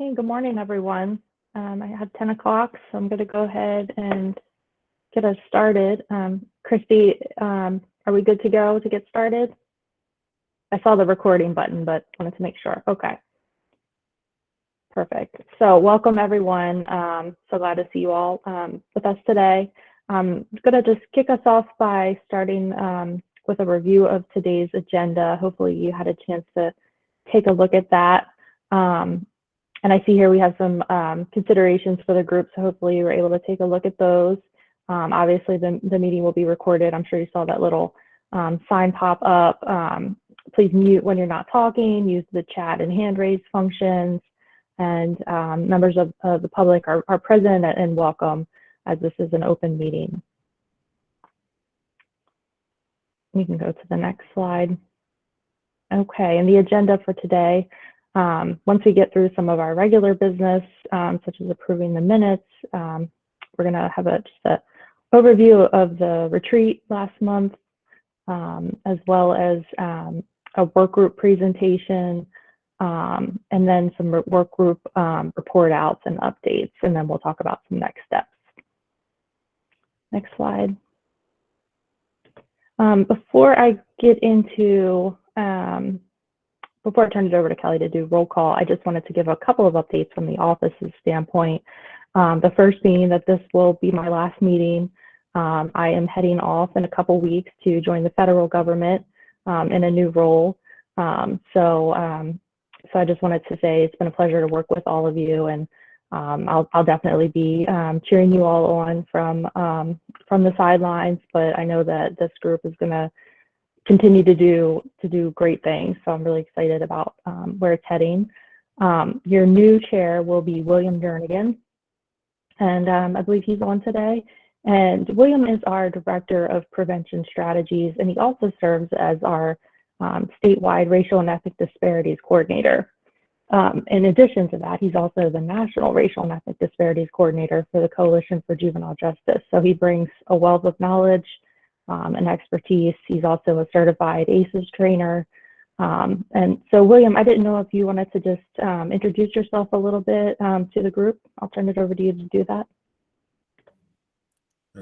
Okay, good morning, everyone. I had 10 o'clock, so I'm going to go ahead and get us started. Christy, are we good to go to get started? I saw the recording button, but wanted to make sure. Okay, perfect. So welcome, everyone. So glad to see you all with us today. I'm going to just kick us off by starting with a review of today's agenda. Hopefully you had a chance to take a look at that. And I see here we have some considerations for the group, so hopefully you were able to take a look at those. Obviously, the meeting will be recorded. I'm sure you saw that little sign pop up. Please mute when you're not talking, use the chat and hand raise functions, and members of the public are present and welcome, as this is an open meeting. We can go to the next slide. Okay, and the agenda for today. Once we get through some of our regular business, such as approving the minutes, we're going to have just an overview of the retreat last month, as well as a work group presentation, and then some work group report outs and updates, and then we'll talk about some next steps. Next slide. Before I get into Before I turn it over to Kelly to do roll call, I just wanted to give a couple of updates from the office's standpoint. The first being that this will be my last meeting. I am heading off in a couple weeks to join the federal government in a new role. So I just wanted to say it's been a pleasure to work with all of you, and I'll definitely be cheering you all on from the sidelines. But I know that this group is going to continue to do great things. So I'm really excited about where it's heading. Your new chair will be William Jernigan, and I believe he's on today. And William is our Director of Prevention Strategies, and he also serves as our statewide Racial and Ethnic Disparities Coordinator. In addition to that, he's also the National Racial and Ethnic Disparities Coordinator for the Coalition for Juvenile Justice. So he brings a wealth of knowledge and expertise. He's also a certified ACEs trainer. And so, William, I didn't know if you wanted to just introduce yourself a little bit to the group. I'll turn it over to you to do that.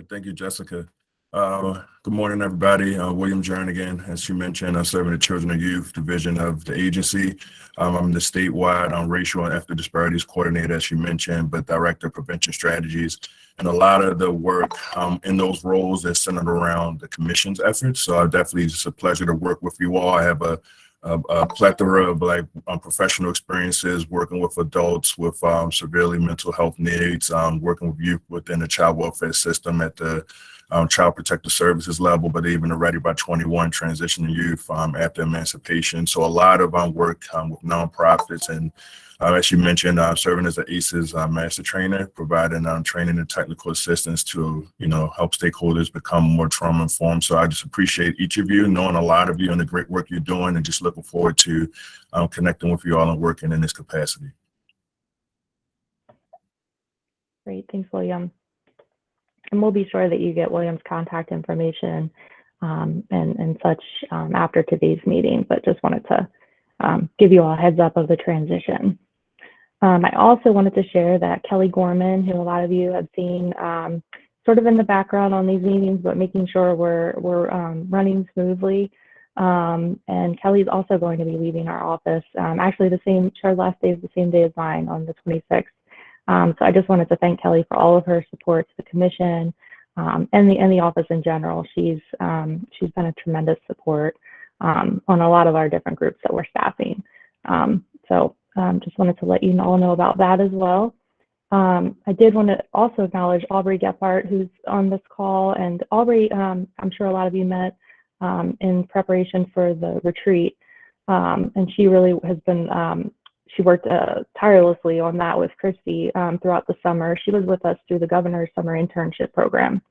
Thank you, Jessica. Good morning, everybody. William Jernigan, as you mentioned, I'm serving the Children and Youth Division of the agency. I'm the statewide Racial and Ethnic Disparities Coordinator, as you mentioned, but Director of Prevention Strategies. And a lot of the work in those roles is centered around the commission's efforts. So definitely it's a pleasure to work with you all. I have a plethora of professional experiences working with adults with severely mental health needs, working with youth within the child welfare system at the Child Protective Services level, but even the Ready by 21 transitioning youth after emancipation. So a lot of work with nonprofits, and as you mentioned, serving as an ACEs master trainer, providing training and technical assistance to help stakeholders become more trauma informed. So I just appreciate each of you, knowing a lot of you and the great work you're doing, and just looking forward to connecting with you all and working in this capacity. Great, thanks, William. And we'll be sure that you get William's contact information and such after today's meeting, but just wanted to give you all a heads up of the transition. I also wanted to share that Kelly Gorman, who a lot of you have seen sort of in the background on these meetings, but making sure we're running smoothly. And Kelly's also going to be leaving our office. Actually, her last day is the same day as mine, on the 26th. So I just wanted to thank Kelly for all of her support to the commission and the office in general. She's been a tremendous support on a lot of our different groups that we're staffing. So just wanted to let you all know about that as well. I did want to also acknowledge Aubrey Gephardt, who's on this call. And Aubrey, I'm sure a lot of you met in preparation for the retreat. And she really has been she worked tirelessly on that with Christy throughout the summer. She was with us through the governor's summer internship program,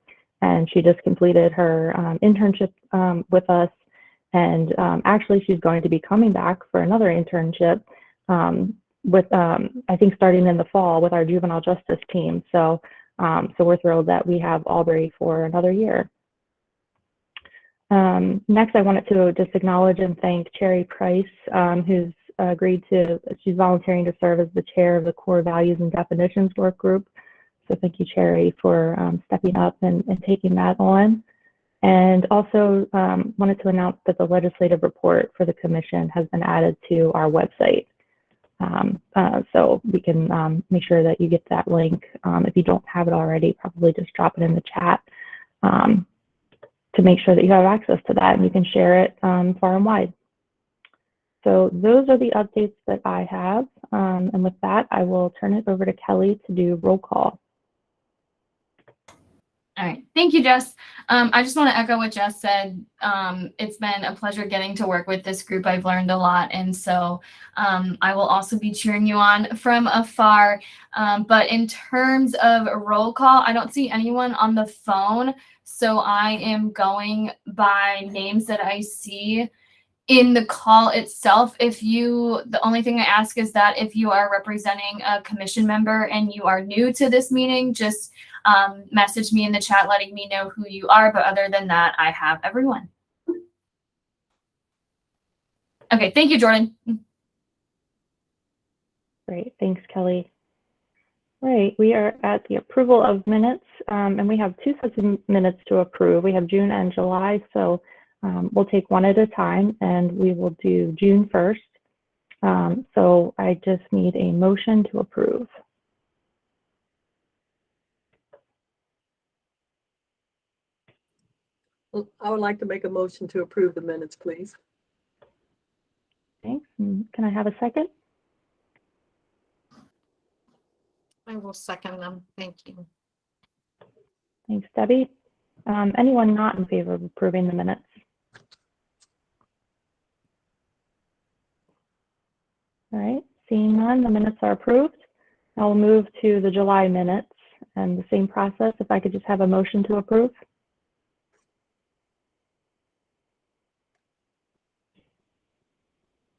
and she just completed her internship with us. And actually, she's going to be coming back for another internship with, I think, starting in the fall with our juvenile justice team. So we're thrilled that we have Aubrey for another year. Next, I wanted to just acknowledge and thank Cherry Price, who's agreed to, she's volunteering to serve as the chair of the Core Values and Definitions work group. So thank you, Cherry, for stepping up and taking that on. And also wanted to announce that the legislative report for the commission has been added to our website. So we can make sure that you get that link. If you don't have it already, probably just drop it in the chat to make sure that you have access to that and you can share it far and wide. So those are the updates that I have. And with that, I will turn it over to Kelly to do roll call. All right. Thank you, Jess. I just want to echo what Jess said. It's been a pleasure getting to work with this group. I've learned a lot. And so I will also be cheering you on from afar. But in terms of a roll call, I don't see anyone on the phone. So I am going by names that I see in the call itself. The only thing I ask is that if you are representing a commission member and you are new to this meeting, just message me in the chat letting me know who you are. But other than that, I have everyone. Okay, thank you, Jordan. Great, thanks, Kelly. Right, we are at the approval of minutes, and we have two sets of minutes to approve. We have June and July, so we'll take one at a time, and we will do June 1st. So I just need a motion to approve. I would like to make a motion to approve the minutes, please. Thanks. Can I have a second? I will second them. Thank you. Thanks, Debbie. Anyone not in favor of approving the minutes? All right, seeing none, the minutes are approved. I'll move to the July minutes and the same process. If I could just have a motion to approve.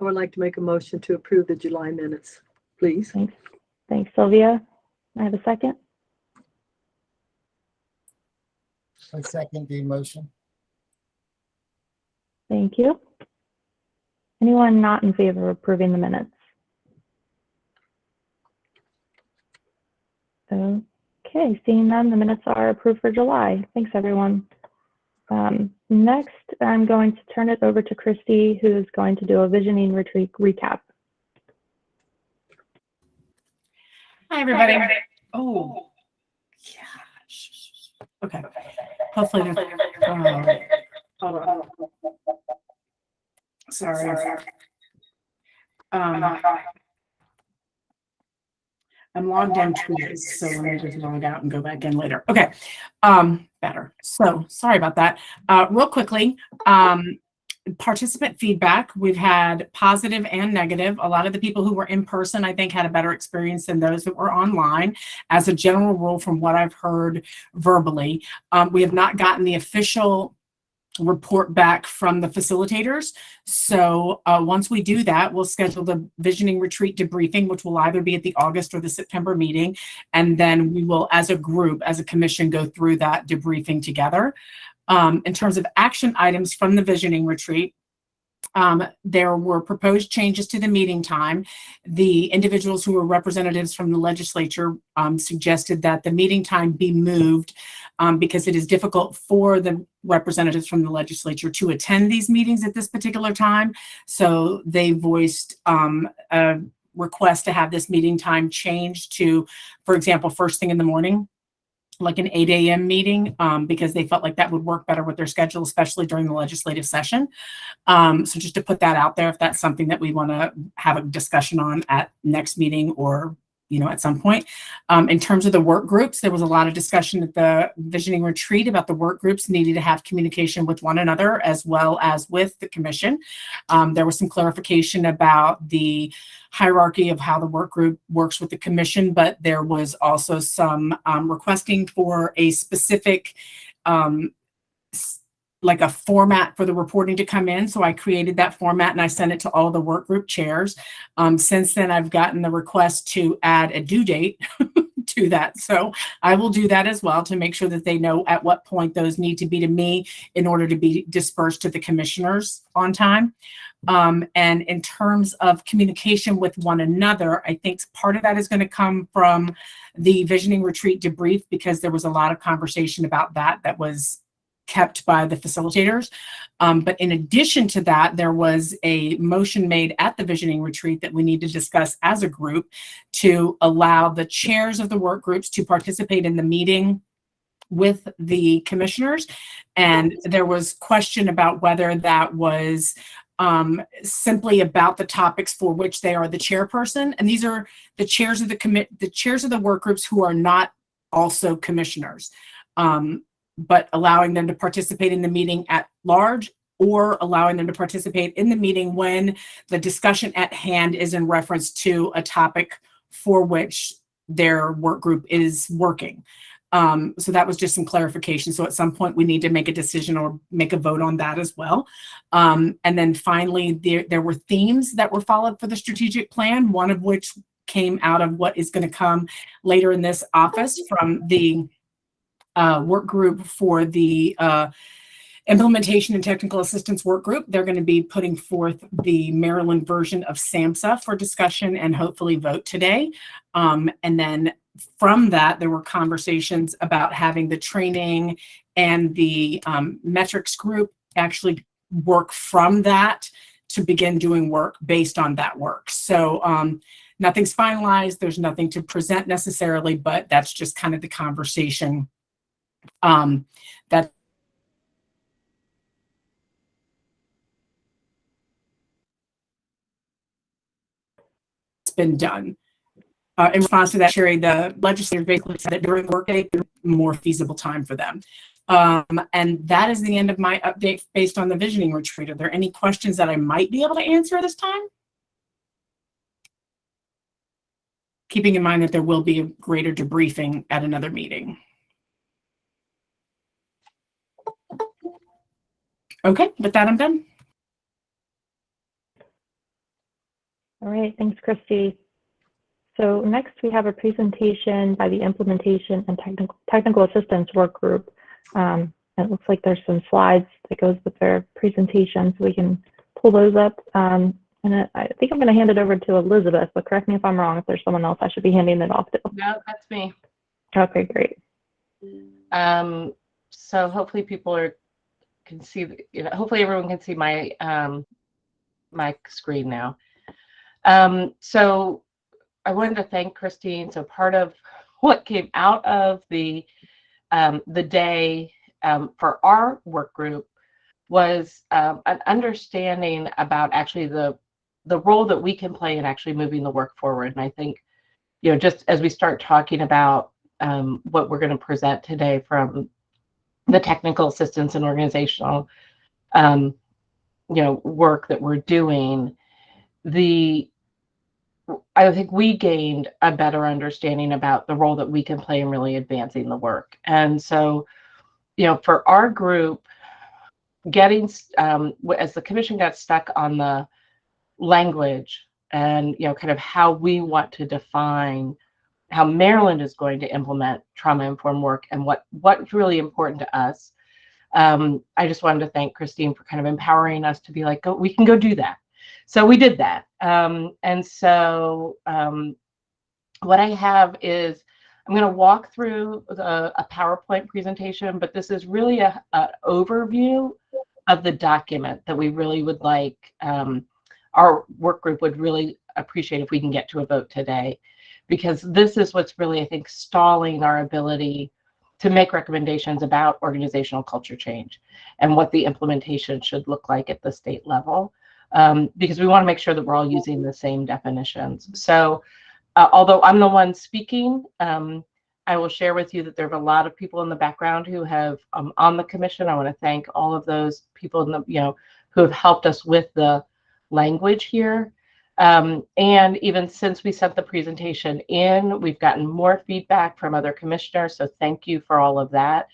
I would like to make a motion to approve the July minutes, please. Thanks. Thanks, Sylvia. I have a second. I second the motion. Thank you. Anyone not in favor of approving the minutes? Okay, seeing none, the minutes are approved for July. Thanks, everyone. Next, I'm going to turn it over to Christy, who's going to do a visioning retreat recap. Hi, everybody. Oh, gosh. Okay. Hopefully, hold on. Sorry. I'm logged in twice, so let me just log out and go back in later. Okay, better. So sorry about that. Real quickly, participant feedback. We've had positive and negative. A lot of the people who were in person, I think, had a better experience than those that were online. As a general rule, from what I've heard verbally, we have not gotten the official report back from the facilitators. So once we do that, we'll schedule the visioning retreat debriefing, which will either be at the August or the September meeting. And then we will, as a group, as a commission, go through that debriefing together. In terms of action items from the visioning retreat, there were proposed changes to the meeting time. The individuals who were representatives from the legislature suggested that the meeting time be moved because it is difficult for the representatives from the legislature to attend these meetings at this particular time. So they voiced a request to have this meeting time changed to, for example, first thing in the morning, like an 8 a.m. meeting, because they felt like that would work better with their schedule, especially during the legislative session. So just to put that out there, if that's something that we want to have a discussion on at next meeting or at some point. In terms of the work groups, there was a lot of discussion at the visioning retreat about the work groups needing to have communication with one another as well as with the commission. There was some clarification about the hierarchy of how the work group works with the commission, but there was also some requesting for a specific like a format for the reporting to come in. So I created that format and I sent it to all the work group chairs. Since then, I've gotten the request to add a due date to that. So I will do that as well to make sure that they know at what point those need to be to me in order to be dispersed to the commissioners on time. And in terms of communication with one another, I think part of that is going to come from the visioning retreat debrief, because there was a lot of conversation about that was kept by the facilitators. But in addition to that, there was a motion made at the visioning retreat that we need to discuss as a group to allow the chairs of the work groups to participate in the meeting with the commissioners. And there was question about whether that was simply about the topics for which they are the chairperson. And these are the chairs of the chairs of the work groups who are not also commissioners, but allowing them to participate in the meeting at large, or allowing them to participate in the meeting when the discussion at hand is in reference to a topic for which their work group is working. So that was just some clarification. So at some point we need to make a decision or make a vote on that as well. And then finally, there were themes that were followed for the strategic plan, one of which came out of what is going to come later in this office from the work group for the Implementation and Technical Assistance Work Group. They're going to be putting forth the Maryland version of SAMHSA for discussion and hopefully vote today. And then from that, there were conversations about having the training and the metrics group actually work from that to begin doing work based on that work. So nothing's finalized. There's nothing to present necessarily, but that's just kind of the conversation that's been done. In response to that, Sherry, the legislators basically said that during workday, more feasible time for them. And that is the end of my update based on the visioning retreat. Are there any questions that I might be able to answer this time? Keeping in mind that there will be a greater debriefing at another meeting. Okay, with that, I'm done. All right, thanks, Christy. So next we have a presentation by the Implementation and Technical Assistance Work Group. It looks like there's some slides that goes with their presentation, so we can pull those up. And I think I'm going to hand it over to Elizabeth, but correct me if I'm wrong, if there's someone else I should be handing it off to. No, that's me. Okay, great. So hopefully people can see, hopefully everyone can see my my screen now. So I wanted to thank Christine. So part of what came out of the day for our work group was an understanding about actually the role that we can play in actually moving the work forward. And I think, just as we start talking about what we're going to present today from the technical assistance and organizational, work that we're doing, I think we gained a better understanding about the role that we can play in really advancing the work. And so, for our group, getting, as the commission got stuck on the language and, kind of how we want to define how Maryland is going to implement trauma-informed work and what's really important to us, I just wanted to thank Christine for kind of empowering us to be like, we can go do that. So we did that. And so what I have is, I'm going to walk through a PowerPoint presentation, but this is really an overview of the document that we really would like, our work group would really appreciate if we can get to a vote today, because this is what's really, I think, stalling our ability to make recommendations about organizational culture change and what the implementation should look like at the state level. Because we want to make sure that we're all using the same definitions. So although I'm the one speaking, I will share with you that there are a lot of people in the background who have on the commission. I want to thank all of those people in the, who have helped us with the language here. And even since we sent the presentation in, we've gotten more feedback from other commissioners. So thank you for all of that.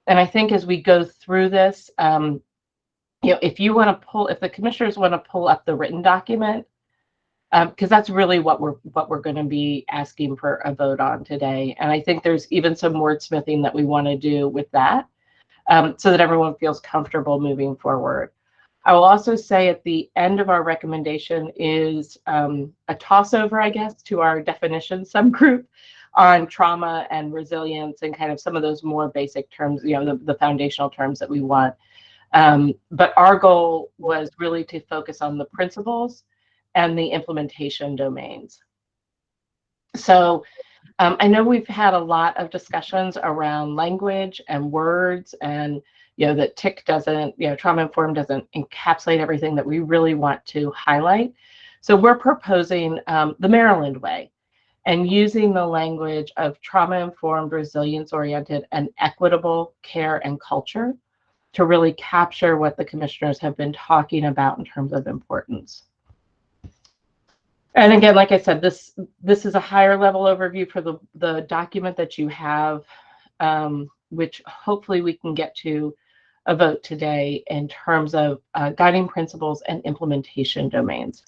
And I think as we go through this, if you want to if the commissioners want to pull up the written document, because that's really what we're going to be asking for a vote on today. And I think there's even some wordsmithing that we want to do with that, so that everyone feels comfortable moving forward. I will also say at the end of our recommendation is a toss over, I guess, to our definition subgroup on trauma and resilience and kind of some of those more basic terms, the foundational terms that we want. But our goal was really to focus on the principles and the implementation domains. So I know we've had a lot of discussions around language and words, and that TIC doesn't, trauma-informed doesn't encapsulate everything that we really want to highlight. So we're proposing the Maryland way and using the language of trauma-informed, resilience-oriented, and equitable care and culture to really capture what the commissioners have been talking about in terms of importance. And again, like I said, this is a higher level overview for the document that you have, which hopefully we can get to a vote today in terms of guiding principles and implementation domains.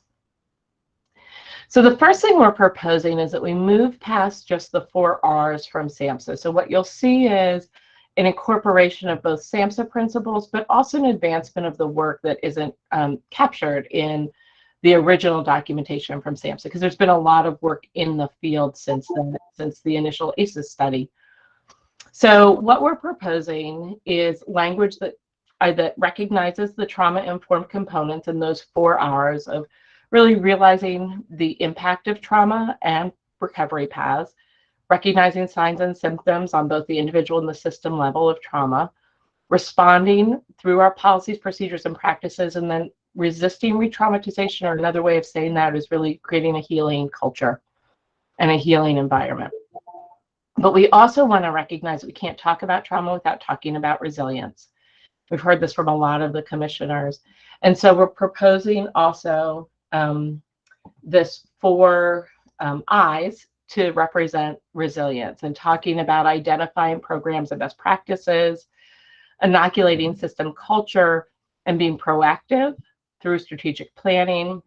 So the first thing we're proposing is that we move past just the 4 R's from SAMHSA. So what you'll see is an incorporation of both SAMHSA principles, but also an advancement of the work that isn't captured in the original documentation from SAMHSA, because there's been a lot of work in the field since then, since the initial ACEs study. So what we're proposing is language that recognizes the trauma-informed components in those 4 R's of really realizing the impact of trauma and recovery paths, recognizing signs and symptoms on both the individual and the system level of trauma, responding through our policies, procedures, and practices, and then resisting re-traumatization, or another way of saying that is really creating a healing culture and a healing environment. But we also want to recognize that we can't talk about trauma without talking about resilience. We've heard this from a lot of the commissioners. And so we're proposing also this 4 I's to represent resilience, and talking about identifying programs and best practices, inoculating system culture, and being proactive through strategic planning,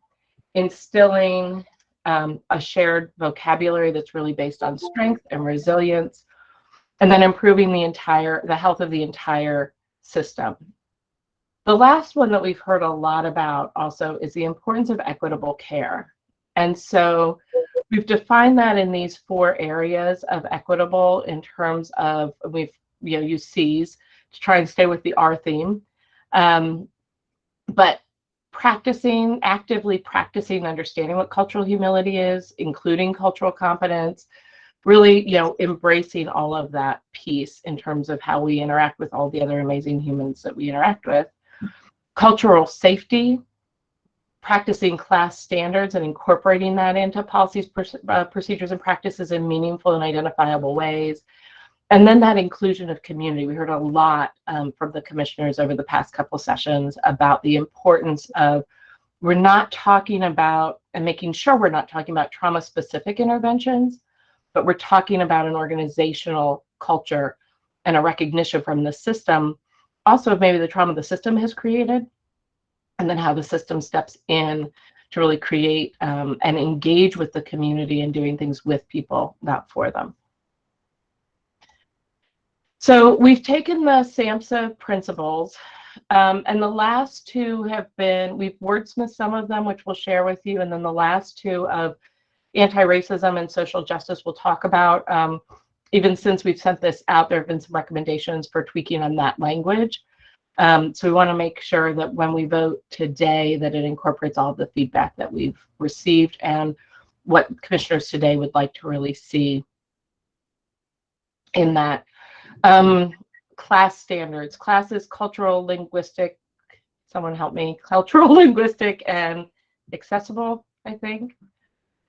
instilling a shared vocabulary that's really based on strength and resilience, and then improving the health of the entire system. The last one that we've heard a lot about also is the importance of equitable care. And so we've defined that in these 4 areas of equitable in terms of, we've used C's to try and stay with the R theme, but actively practicing understanding what cultural humility is, including cultural competence, really, embracing all of that piece in terms of how we interact with all the other amazing humans that we interact with. Cultural safety, practicing class standards and incorporating that into policies, procedures, and practices in meaningful and identifiable ways. And then that inclusion of community. We heard a lot from the commissioners over the past couple of sessions about the importance of, we're not talking about, and making sure we're not talking about trauma-specific interventions, but we're talking about an organizational culture and a recognition from the system, also of maybe the trauma the system has created, and then how the system steps in to really create and engage with the community and doing things with people, not for them. So we've taken the SAMHSA principles, and the last 2 have been, we've wordsmithed some of them, which we'll share with you, and then the last 2 of anti-racism and social justice we'll talk about. Even since we've sent this out, there have been some recommendations for tweaking on that language. So we want to make sure that when we vote today, that it incorporates all of the feedback that we've received and what commissioners today would like to really see in that. Class standards. Class is cultural, linguistic, someone help me, cultural, linguistic, and accessible, I think.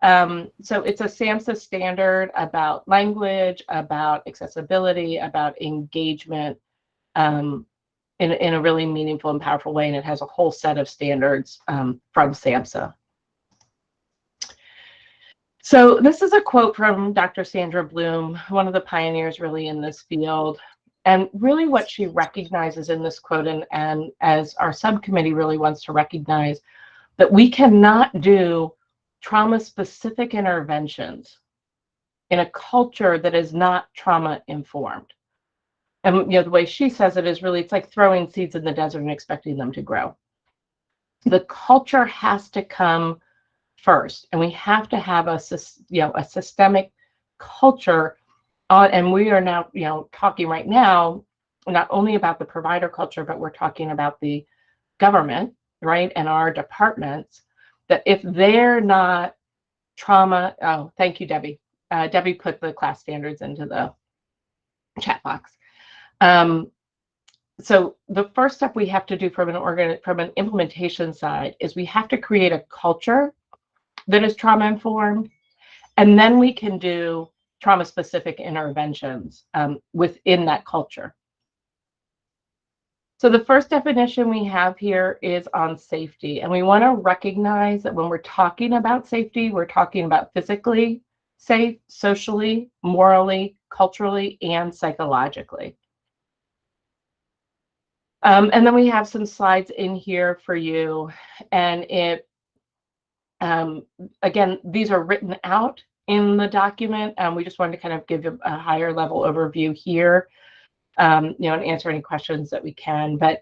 So it's a SAMHSA standard about language, about accessibility, about engagement in a really meaningful and powerful way, and it has a whole set of standards from SAMHSA. So this is a quote from Dr. Sandra Bloom, one of the pioneers really in this field. And really what she recognizes in this quote, and as our subcommittee really wants to recognize, that we cannot do trauma-specific interventions in a culture that is not trauma-informed. And the way she says it is really, it's like throwing seeds in the desert and expecting them to grow. The culture has to come first, and we have to have a systemic culture. And we are now, talking right now, not only about the provider culture, but we're talking about the government, right, and our departments, that if they're not trauma, oh, thank you, Debbie. Debbie put the class standards into the chat box. So the first step we have to do from an implementation side is we have to create a culture that is trauma informed, and then we can do trauma specific interventions within that culture. So the first definition we have here is on safety, and we want to recognize that when we're talking about safety, we're talking about physically safe, socially, morally, culturally, and psychologically. And then we have some slides in here for you. And again, these are written out in the document. We just wanted to kind of give you a higher level overview here, and answer any questions that we can. But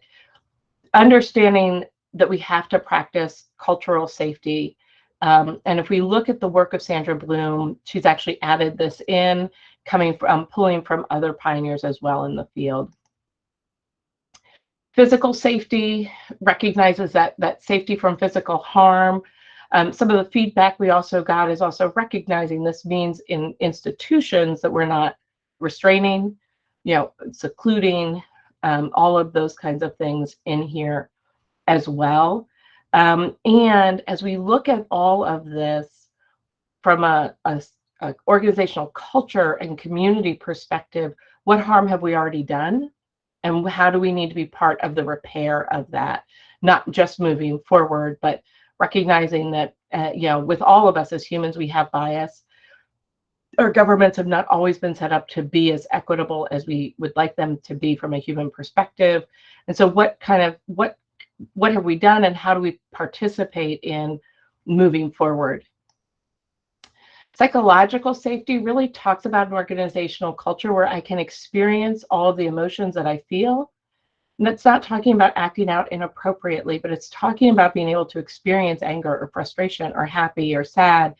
understanding that we have to practice cultural safety. And if we look at the work of Sandra Bloom, she's actually added this in, pulling from other pioneers as well in the field. Physical safety recognizes that safety from physical harm. Some of the feedback we also got is also recognizing this means in institutions that we're not restraining, secluding, all of those kinds of things in here as well. And as we look at all of this from a organizational culture and community perspective, what harm have we already done? And how do we need to be part of the repair of that? Not just moving forward, but recognizing that, with all of us as humans, we have bias. Our governments have not always been set up to be as equitable as we would like them to be from a human perspective. And so what have we done, and how do we participate in moving forward? Psychological safety really talks about an organizational culture where I can experience all of the emotions that I feel. And that's not talking about acting out inappropriately, but it's talking about being able to experience anger or frustration or happy or sad,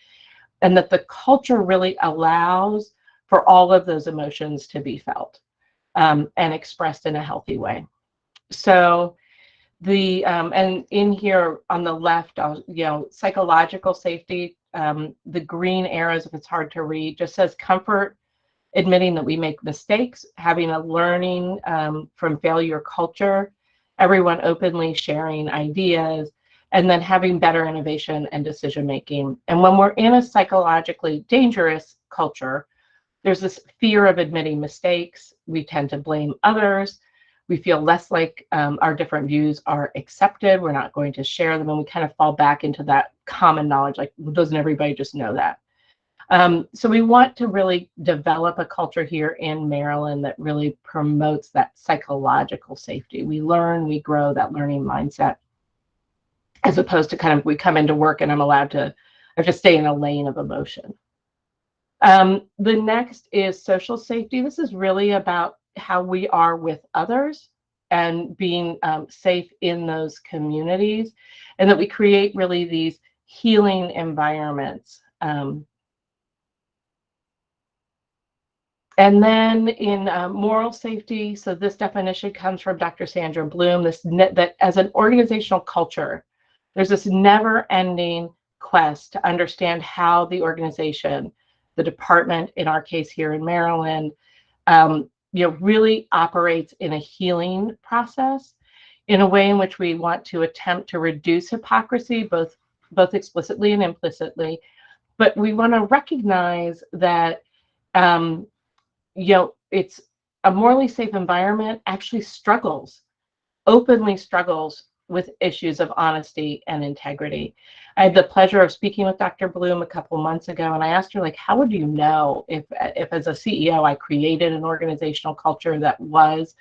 and that the culture really allows for all of those emotions to be felt and expressed in a healthy way. So and in here on the left, psychological safety, the green arrows, if it's hard to read, just says comfort, admitting that we make mistakes, having a learning from failure culture, everyone openly sharing ideas, and then having better innovation and decision making. And when we're in a psychologically dangerous culture, there's this fear of admitting mistakes. We tend to blame others. We feel less like our different views are accepted. We're not going to share them, and we kind of fall back into that common knowledge, like, doesn't everybody just know that? So we want to really develop a culture here in Maryland that really promotes that psychological safety. We learn, we grow, that learning mindset, as opposed to we come into work and I have to stay in a lane of emotion. The next is social safety. This is really about how we are with others and being safe in those communities, and that we create really these healing environments. And then in moral safety, so this definition comes from Dr. Sandra Bloom, that as an organizational culture, there's this never-ending quest to understand how the organization, the department, in our case here in Maryland, really operates in a healing process in a way in which we want to attempt to reduce hypocrisy, both explicitly and implicitly. But we want to recognize that it's a morally safe environment actually openly struggles with issues of honesty and integrity. I had the pleasure of speaking with Dr. Bloom a couple months ago, and I asked her, how would you know if as a CEO I created an organizational culture that was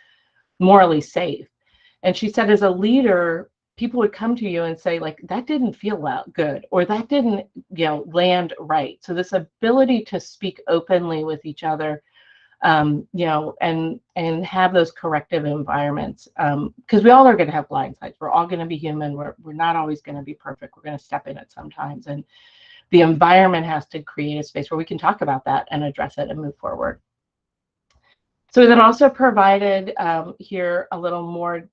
morally safe? And she said, as a leader, people would come to you and say, like, that didn't feel good, or that didn't, land right. So this ability to speak openly with each other, and have those corrective environments, because we all are going to have blind sides. We're all going to be human. We're not always going to be perfect. We're going to step in it sometimes, and the environment has to create a space where we can talk about that and address it and move forward. So we then also provided here a little more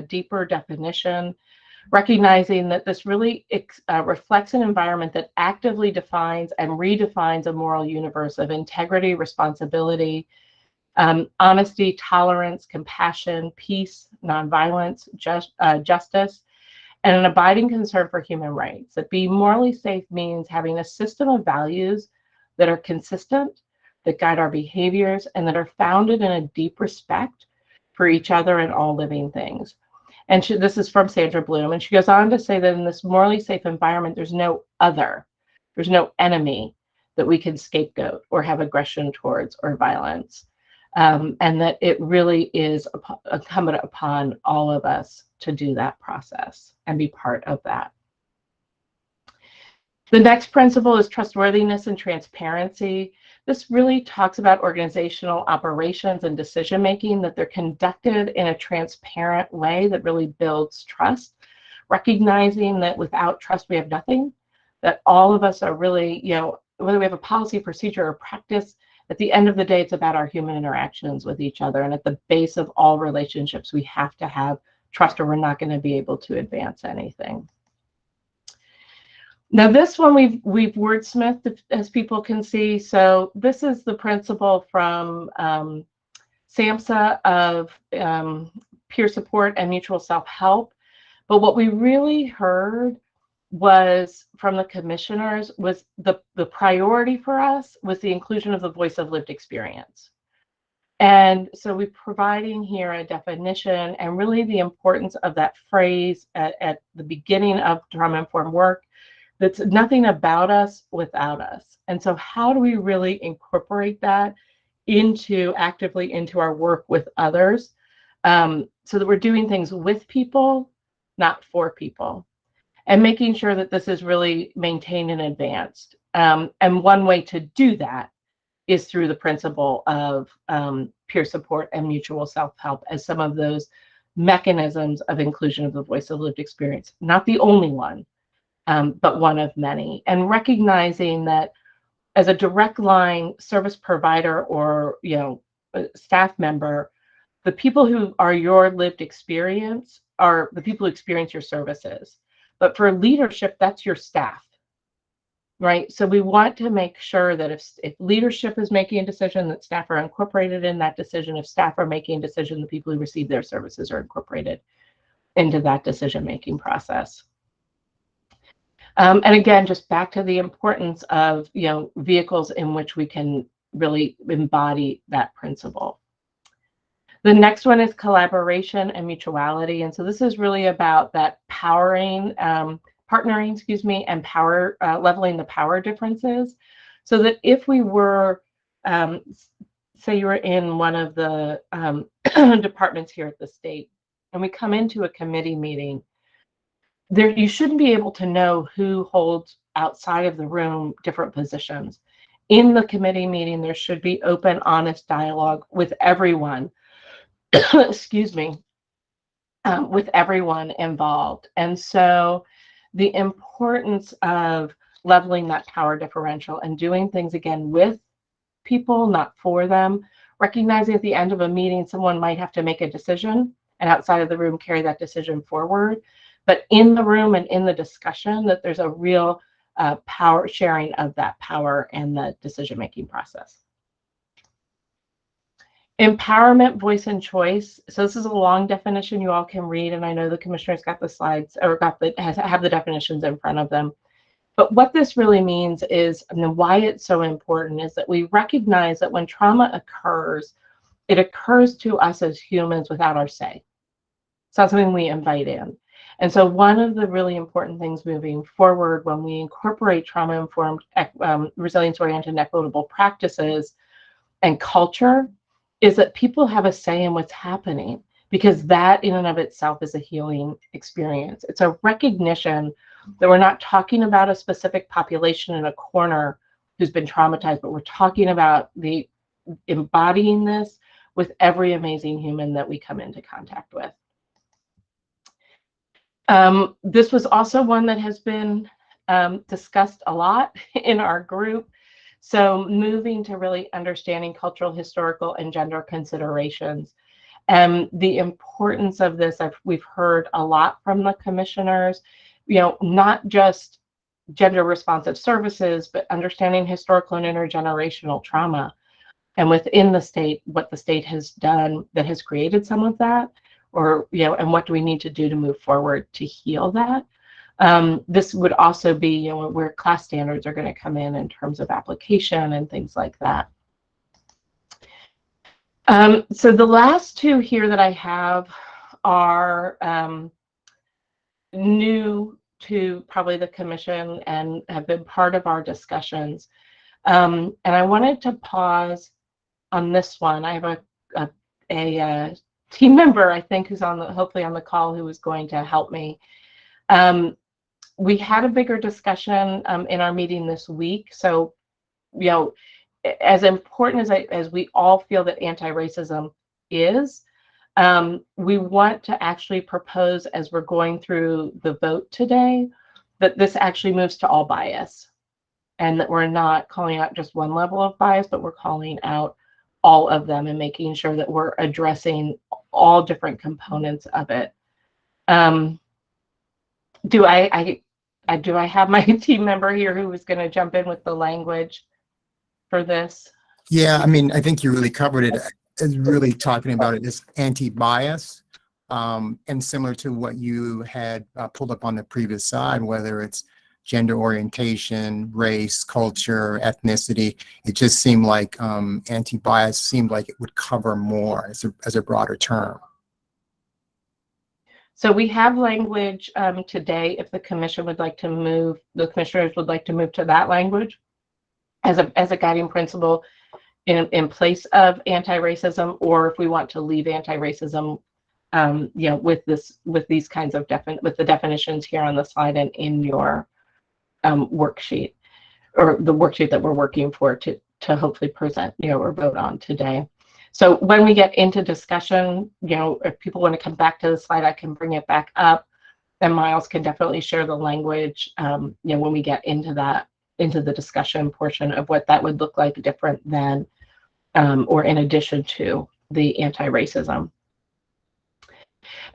deeper definition, recognizing that this really reflects an environment that actively defines and redefines a moral universe of integrity, responsibility, honesty, tolerance, compassion, peace, nonviolence, justice, and an abiding concern for human rights. That being morally safe means having a system of values that are consistent, that guide our behaviors, and that are founded in a deep respect for each other and all living things. And this is from Sandra Bloom, and she goes on to say that in this morally safe environment, there's no other, there's no enemy that we can scapegoat or have aggression towards or violence, and that it really is incumbent upon all of us to do that process and be part of that. The next principle is trustworthiness and transparency. This really talks about organizational operations and decision-making, that they're conducted in a transparent way that really builds trust, recognizing that without trust, we have nothing, that all of us are really, whether we have a policy, procedure, or practice, at the end of the day, it's about our human interactions with each other. And at the base of all relationships, we have to have trust, or we're not going to be able to advance anything. Now, this one we've wordsmithed, as people can see. So this is the principle from SAMHSA of peer support and mutual self-help. But what we really heard was from the commissioners was the priority for us was the inclusion of the voice of lived experience. And so we're providing here a definition and really the importance of that phrase at the beginning of trauma-informed work, that's nothing about us without us. And so how do we really incorporate that actively into our work with others, so that we're doing things with people, not for people, and making sure that this is really maintained and advanced. And one way to do that is through the principle of peer support and mutual self-help as some of those mechanisms of inclusion of the voice of lived experience. Not the only one, but one of many. And recognizing that as a direct line service provider or staff member, the people who are your lived experience are the people who experience your services. But for leadership, that's your staff, right? So we want to make sure that if leadership is making a decision, that staff are incorporated in that decision. If staff are making a decision, the people who receive their services are incorporated into that decision-making process. And again, just back to the importance of vehicles in which we can really embody that principle. The next one is collaboration and mutuality. And so this is really about that partnering, and power, leveling the power differences. So that if we were, say you were in one of the departments here at the state, and we come into a committee meeting, you shouldn't be able to know who holds outside of the room different positions. In the committee meeting, there should be open, honest dialogue with everyone, excuse me, with everyone involved. And so the importance of leveling that power differential and doing things again with people, not for them, recognizing at the end of a meeting, someone might have to make a decision and outside of the room carry that decision forward. But in the room and in the discussion, that there's a real power sharing of that power and the decision-making process. Empowerment, voice, and choice. So this is a long definition you all can read, and I know the commissioners got the slides or have the definitions in front of them. But what this really means is, and why it's so important, is that we recognize that when trauma occurs, it occurs to us as humans without our say. It's not something we invite in. And so one of the really important things moving forward when we incorporate trauma-informed, resilience-oriented, and equitable practices and culture is that people have a say in what's happening. because that in and of itself is a healing experience. It's a recognition that we're not talking about a specific population in a corner who's been traumatized, but we're talking about the embodying this with every amazing human that we come into contact with. This was also one that has been discussed a lot in our group. So moving to really understanding cultural, historical, and gender considerations. And the importance of this, we've heard a lot from the commissioners, not just gender responsive services, but understanding historical and intergenerational trauma. And within the state, what the state has done that has created some of that, or, and what do we need to do to move forward to heal that? This would also be, where class standards are going to come in terms of application and things like that. So the last two here that I have are new to probably the commission and have been part of our discussions. And I wanted to pause on this one. I have a team member, I think, who's hopefully on the call, who is going to help me. We had a bigger discussion in our meeting this week. So, as important as we all feel that anti-racism is, we want to actually propose, as we're going through the vote today, that this actually moves to all bias, and that we're not calling out just one level of bias, but we're calling out all of them and making sure that we're addressing all different components of it. Do I have my team member here who is going to jump in with the language for this? Yeah, I mean, I think you really covered it as really talking about it as anti-bias, and similar to what you had pulled up on the previous slide, whether it's gender orientation, race, culture, ethnicity. It just seemed like anti-bias seemed like it would cover more as a broader term. So we have language today. If the commission would like to move, the commissioners would like to move to that language as a guiding principle in place of anti-racism, or if we want to leave anti-racism, with these kinds of with the definitions here on the slide and in your worksheet, or the worksheet that we're working for to hopefully present, or vote on today. So when we get into discussion, if people want to come back to the slide, I can bring it back up, and Miles can definitely share the language, when we get into the discussion portion of what that would look like different than, or in addition to the anti-racism.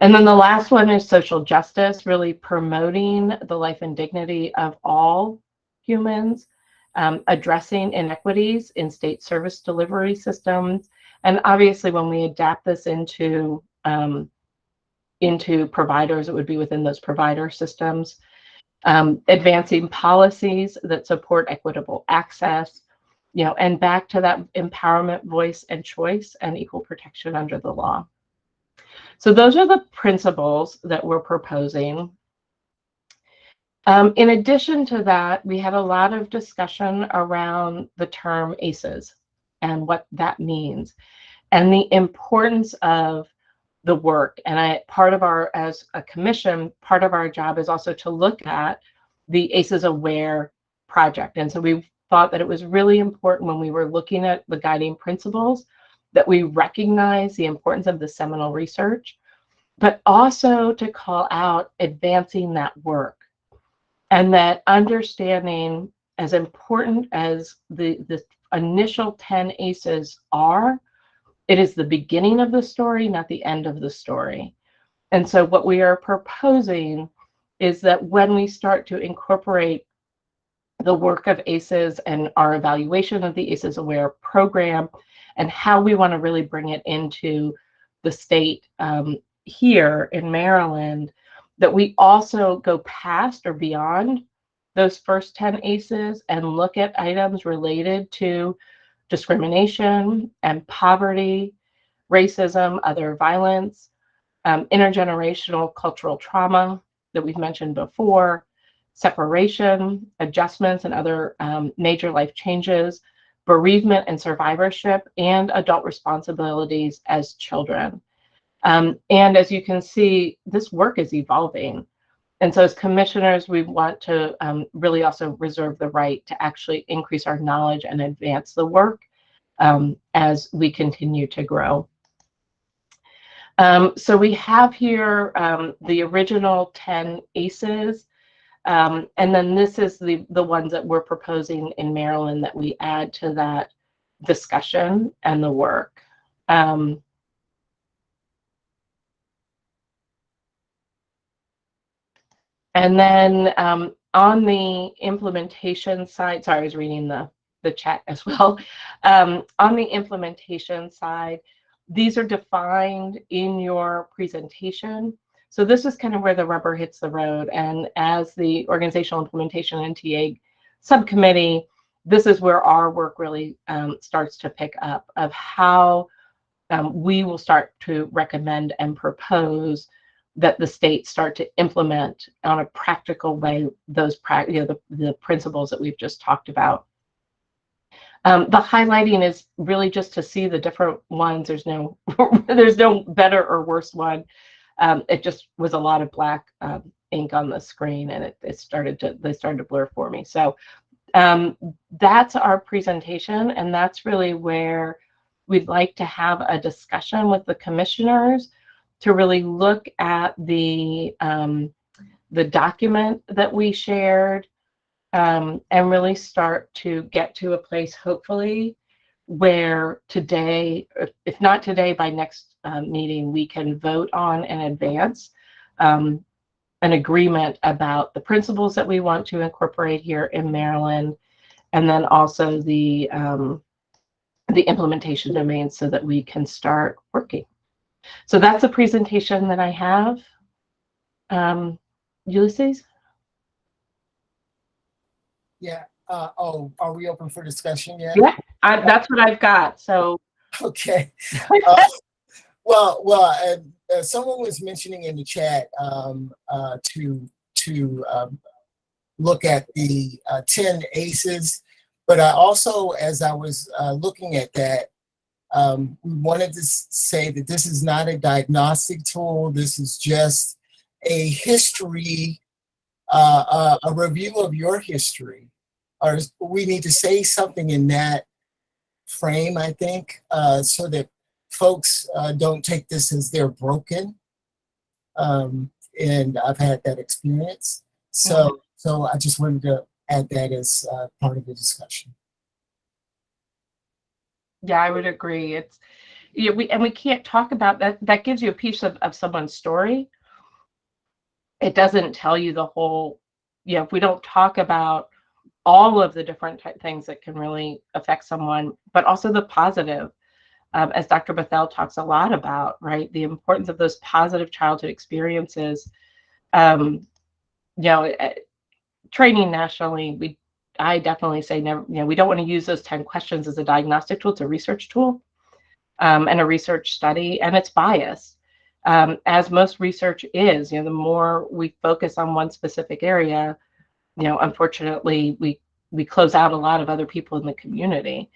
And then the last one is social justice, really promoting the life and dignity of all humans, addressing inequities in state service delivery systems. And obviously, when we adapt this into providers, it would be within those provider systems. Advancing policies that support equitable access, and back to that empowerment, voice, and choice, and equal protection under the law. So those are the principles that we're proposing. In addition to that, we had a lot of discussion around the term ACEs and what that means, and the importance of the work. And as a commission, part of our job is also to look at the ACEs Aware project. And so we thought that it was really important, when we were looking at the guiding principles, that we recognize the importance of the seminal research, but also to call out advancing that work. And that understanding, as important as the initial 10 ACEs are, it is the beginning of the story, not the end of the story. And so what we are proposing is that when we start to incorporate the work of ACEs and our evaluation of the ACEs Aware program, and how we want to really bring it into the state here in Maryland, that we also go past or beyond those first 10 ACEs and look at items related to discrimination and poverty, racism, other violence, intergenerational cultural trauma that we've mentioned before, separation, adjustments, and other major life changes, bereavement and survivorship, and adult responsibilities as children. And as you can see, this work is evolving. And so as commissioners, we want to really also reserve the right to actually increase our knowledge and advance the work as we continue to grow. So we have here the original 10 ACEs, and then this is the ones that we're proposing in Maryland that we add to that discussion and the work. And then on the implementation side, sorry, I was reading the chat as well. On the implementation side, these are defined in your presentation. So this is kind of where the rubber hits the road. And as the Organizational Implementation NTA subcommittee, this is where our work really starts to pick up of how we will start to recommend and propose that the states start to implement on a practical way those the principles that we've just talked about. The highlighting is really just to see the different ones. There's no there's no better or worse one. It just was a lot of black ink on the screen, and they started to blur for me. So that's our presentation, and that's really where we'd like to have a discussion with the commissioners to really look at the document that we shared and really start to get to a place, hopefully, where today, if not today, by next meeting, we can vote on and advance an agreement about the principles that we want to incorporate here in Maryland, and then also the implementation domains so that we can start working. So that's a presentation that I have. Ulysses? Yeah. Oh, are we open for discussion yet? Yeah, that's what I've got. So Okay. Someone was mentioning in the chat to look at the 10 ACEs, but I also, as I was looking at that, we wanted to say that this is not a diagnostic tool. This is just a history, a review of your history. Or we need to say something in that frame, I think, so that folks don't take this as they're broken. And I've had that experience. So I just wanted to add that as part of the discussion. yeah, I would agree. It's we can't talk about that. That gives you a piece of someone's story. It doesn't tell you the whole. If we don't talk about all of the different things that can really affect someone, but also the positive, as Dr. Bethel talks a lot about, right? The importance of those positive childhood experiences. Training nationally, I definitely say never. We don't want to use those 10 questions as a diagnostic tool. It's a research tool and a research study, and it's biased, as most research is. The more we focus on one specific area, unfortunately, we close out a lot of other people in the community.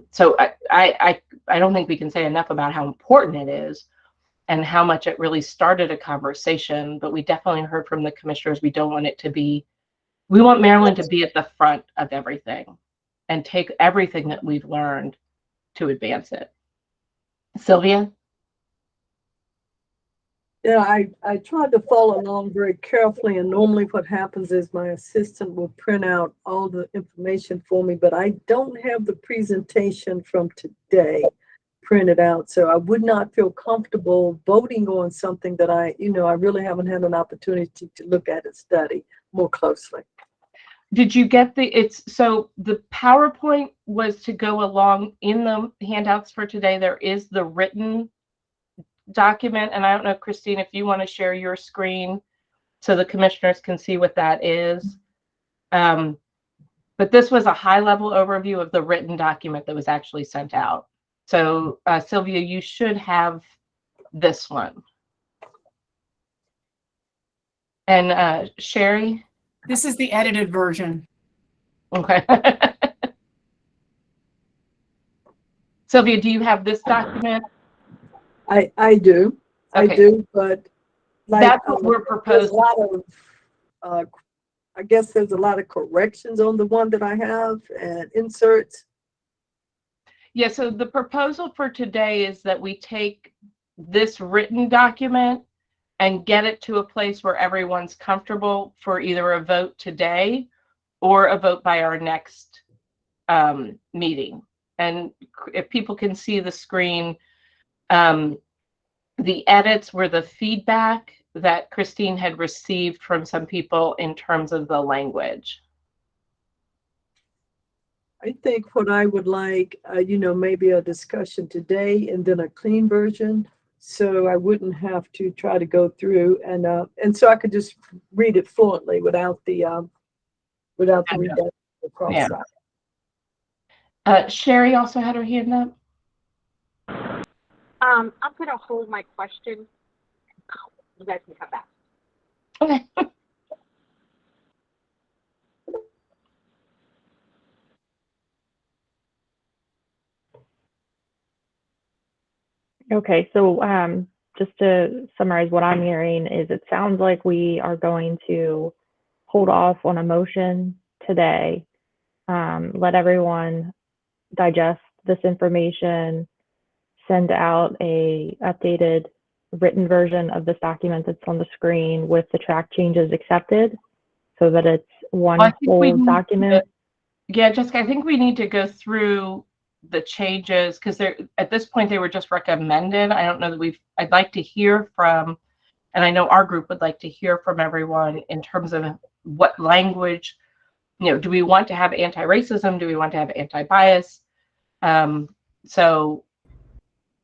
So I don't think we can say enough about how important it is and how much it really started a conversation. But we definitely heard from the commissioners, we don't want it to be. We want Maryland to be at the front of everything and take everything that we've learned to advance it. Sylvia? Yeah, I tried to follow along very carefully, and normally what happens is my assistant will print out all the information for me, but I don't have the presentation from today printed out, so I would not feel comfortable voting on something that I really haven't had an opportunity to look at and study more closely. Did you get so the PowerPoint was to go along in the handouts for today. There is the written document, and I don't know, Christine, if you want to share your screen so the commissioners can see what that is. But this was a high-level overview of the written document that was actually sent out. So Sylvia, you should have this one. And Sherry? This is the edited version. Okay. Sylvia, do you have this document? I do. I Okay. do, but like, That's what we're there's a proposing. lot of, I guess there's a lot of corrections on the one that I have and inserts. Yeah, so the proposal for today is that we take this written document and get it to a place where everyone's comfortable for either a vote today or a vote by our next meeting. And if people can see the screen, the edits were the feedback that Christine had received from some people in terms of the language. I think what I would like, maybe a discussion today and then a clean version. So I wouldn't have to try to go through and so I could just read it fluently without the redaction across Yeah. side. Sherry also had her hand up. I'm going to hold my question. You guys can come back. Okay. Okay, so just to summarize what I'm hearing is it sounds like we are going to hold off on a motion today, let everyone digest this information, send out a updated written version of this document that's on the screen with the track changes accepted so that it's one Well, I think we full need document. Yeah, Jessica, I think we need to go through the changes because they're at this point they were just recommended. I don't know that I'd like to hear from, and I know our group would like to hear from everyone in terms of what language, do we want to have anti-racism? Do we want to have anti-bias? So,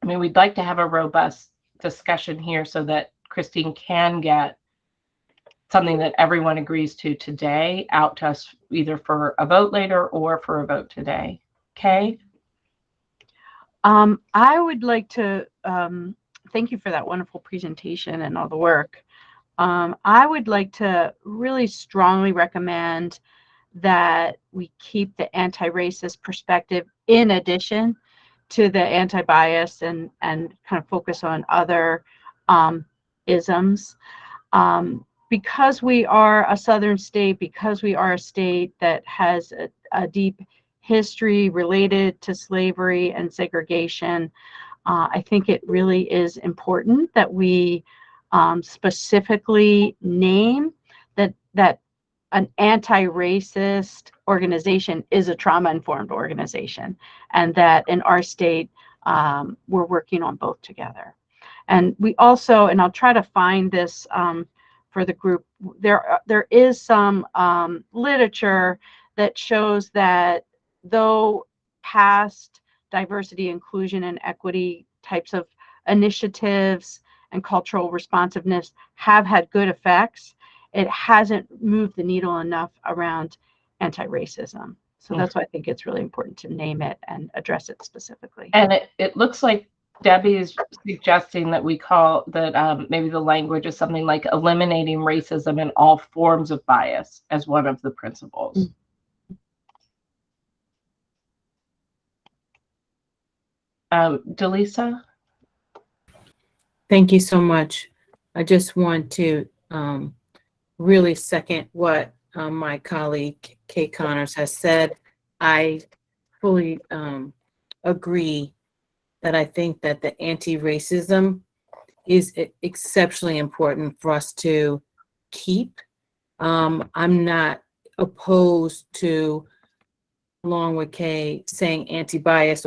I mean, we'd like to have a robust discussion here so that Christine can get something that everyone agrees to today out to us either for a vote later or for a vote today. Okay. I would like to thank you for that wonderful presentation and all the work. I would like to really strongly recommend that we keep the anti-racist perspective in addition to the anti-bias and kind of focus on other isms. Because we are a southern state, because we are a state that has a deep history related to slavery and segregation, I think it really is important that we specifically name that an anti-racist organization is a trauma-informed organization, and that in our state, we're working on both together. And we also, and I'll try to find this for the group, there is some literature that shows that though past diversity, inclusion, and equity types of initiatives and cultural responsiveness have had good effects, it hasn't moved the needle enough around anti-racism. So that's why I think it's really important to name it and address it specifically. And it looks like Debbie is suggesting that we call that maybe the language is something like eliminating racism in all forms of bias as one of the principles. Delisa? Thank you so much. I just want to really second what my colleague Kay Connors has said. I fully agree that I think that the anti-racism is exceptionally important for us to keep. I'm not opposed to, along with Kay, saying anti-bias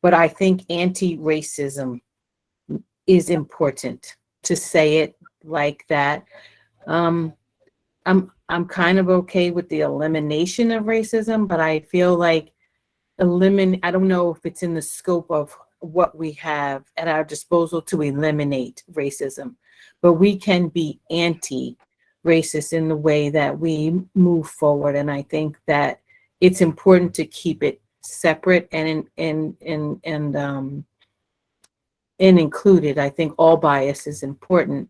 but I think anti-racism is important to say it like that. I'm kind of okay with the elimination of racism, but I feel like I don't know if it's in the scope of what we have at our disposal to eliminate racism, but we can be anti-racist in the way that we move forward. And I think that it's important to keep it separate and included. I think all bias is important.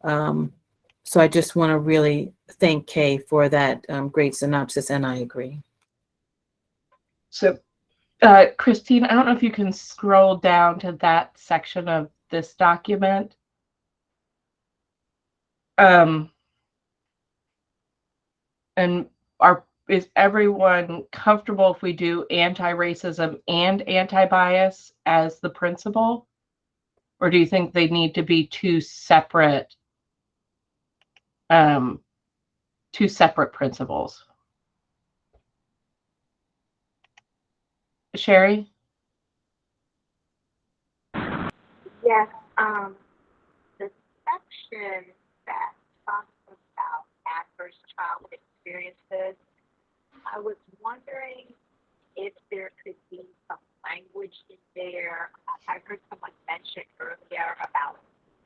So I just want to really thank Kay for that great synopsis, and I agree. So, Christine, I don't know if you can scroll down to that section of this document. And is everyone comfortable if we do anti-racism and anti-bias as the principle? Or do you think they need to be two separate principles? Sherry? Yes, the section that talks about adverse childhood experiences, I was wondering if there could be some language in there. I heard someone mention earlier about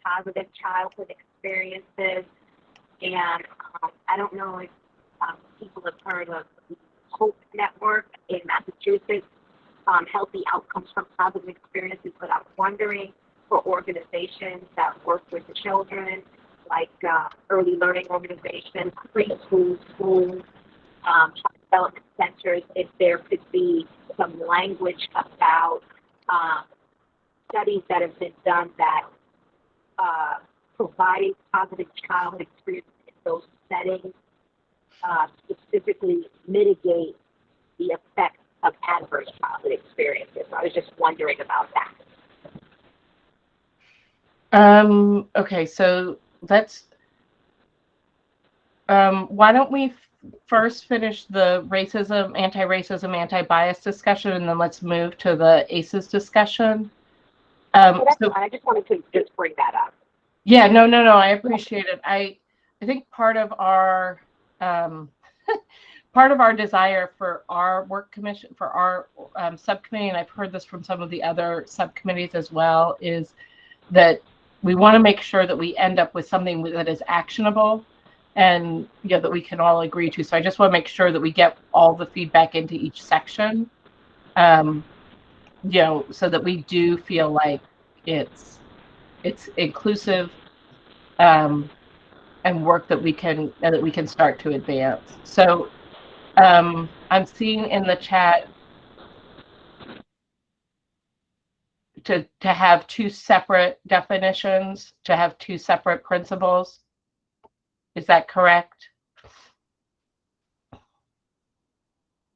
positive childhood experiences, and I don't know if people have heard of the Hope Network in Massachusetts, healthy outcomes from positive experiences, but I'm wondering for organizations that work with children, like early learning organizations, preschool, schools, child development centers, if there could be some language about studies that have been done that providing positive childhood experiences in those settings specifically mitigate the effects of adverse childhood experiences. I was just wondering about that. Okay, so let's, why don't we first finish the racism, anti-bias discussion, and then let's move to the ACEs discussion. That's fine. I just wanted to just bring that up. Yeah, no, I appreciate it. I think part of our desire for our work commission, for our subcommittee, and I've heard this from some of the other subcommittees as well, is that we want to make sure that we end up with something that is actionable and that we can all agree to. So I just want to make sure that we get all the feedback into each section, so that we do feel like it's inclusive and work that we can start to advance. So I'm seeing in the chat to have two separate definitions, to have two separate principles. Is that correct?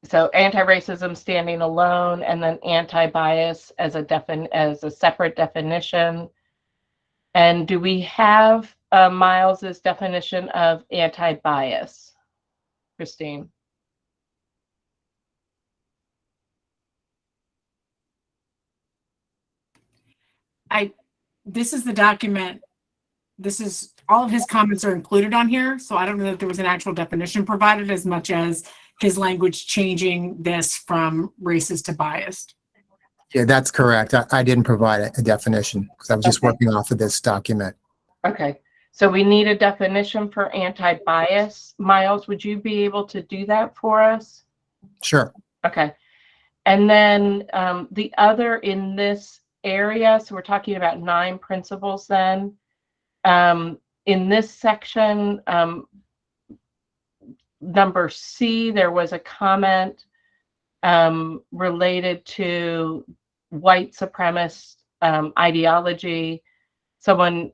So anti-racism standing alone, and then anti-bias as a separate definition. And do we have Miles's definition of anti-bias, Christine? This is the document. This is all of his comments are included on here. So I don't know that there was an actual definition provided as much as his language changing this from racist to biased. Yeah, that's correct. I didn't provide a definition because I was just working off of this document. Okay, so we need a definition for anti-bias. Miles, would you be able to do that for us? Sure. Okay, and then the other in this area, so we're talking about 9 principles then. In this section, number C, there was a comment related to white supremacist ideology. Someone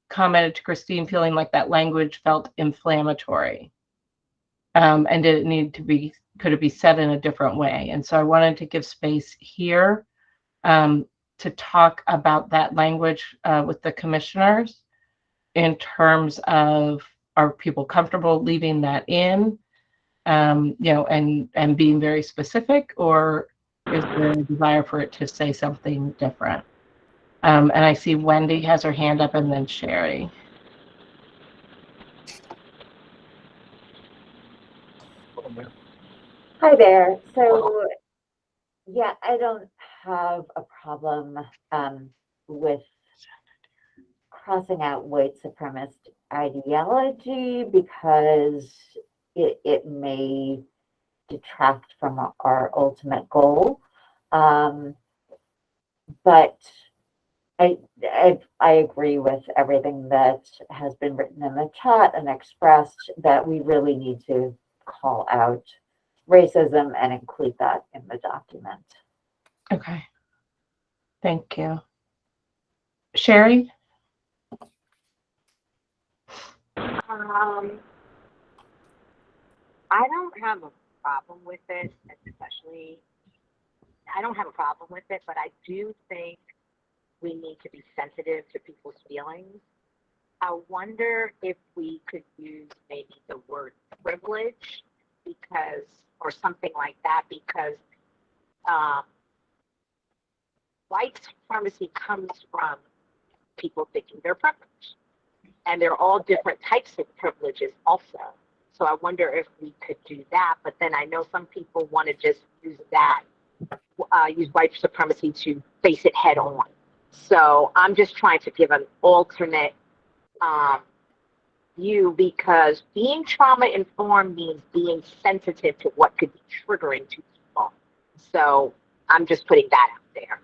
commented to Christine feeling like that language felt inflammatory. And could it be said in a different way? And so I wanted to give space here to talk about that language with the commissioners in terms of, are people comfortable leaving that in, and being very specific, or is there a desire for it to say something different? And I see Wendy has her hand up, and then Sherry. Hi there. So, yeah, I don't have a problem with crossing out white supremacist ideology because it may detract from our ultimate goal. But I agree with everything that has been written in the chat and expressed, that we really need to call out racism and include that in the document. Okay. Thank you. Sherry? I don't have a problem with it, especially, I don't have a problem with it, but I do think we need to be sensitive to people's feelings. I wonder if we could use maybe the word privilege because, or something like that, because um, white supremacy comes from people thinking they're privileged. And there are all different types of privileges also. So I wonder if we could do that. But then I know some people want to just use that, use white supremacy to face it head on. So I'm just trying to give an alternate view because being trauma informed means being sensitive to what could be triggering to people. So I'm just putting that out there.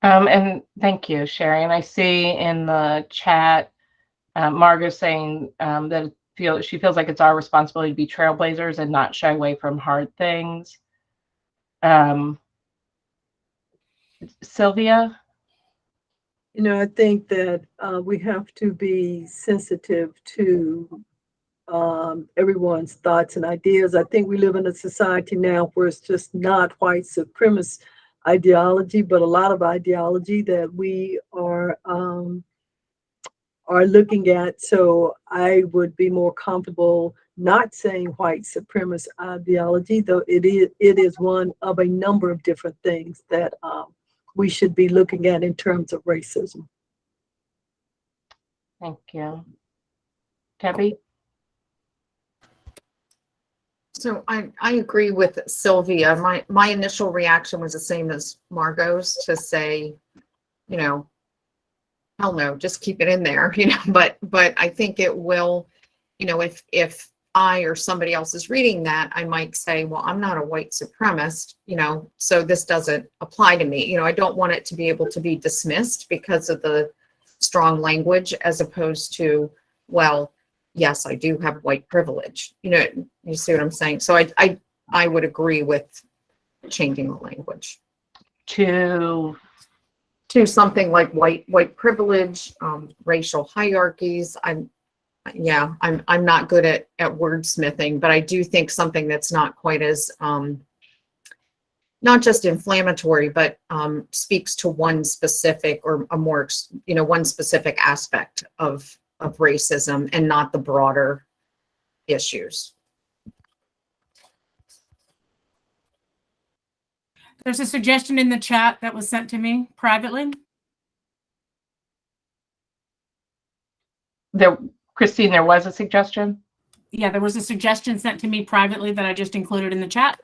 And thank you, Sherry. And I see in the chat, Margot saying that she feels like it's our responsibility to be trailblazers and not shy away from hard things. Sylvia? You know, I think that we have to be sensitive to everyone's thoughts and ideas. I think we live in a society now where it's just not white supremacist ideology, but a lot of ideology that we are looking at. So I would be more comfortable not saying white supremacist ideology, though it is one of a number of different things that we should be looking at in terms of racism. Thank you. Debbie? So I agree with Sylvia. My initial reaction was the same as Margot's to say, you know, hell no, just keep it in there, you know, but I think it will, you know, if I or somebody else is reading that, I might say, well, I'm not a white supremacist, you know, so this doesn't apply to me. You know, I don't want it to be able to be dismissed because of the strong language as opposed to, well, yes, I do have white privilege. You know, you see what I'm saying? So I would agree with changing the language To something like white privilege, racial hierarchies. I'm not good at wordsmithing, but I do think something that's not quite as not just inflammatory, but speaks to one specific or a more, you know, one specific aspect of racism and not the broader issues. There's a suggestion in the chat that was sent to me privately. Christine, there was a suggestion? Yeah, there was a suggestion sent to me privately that I just included in the chat.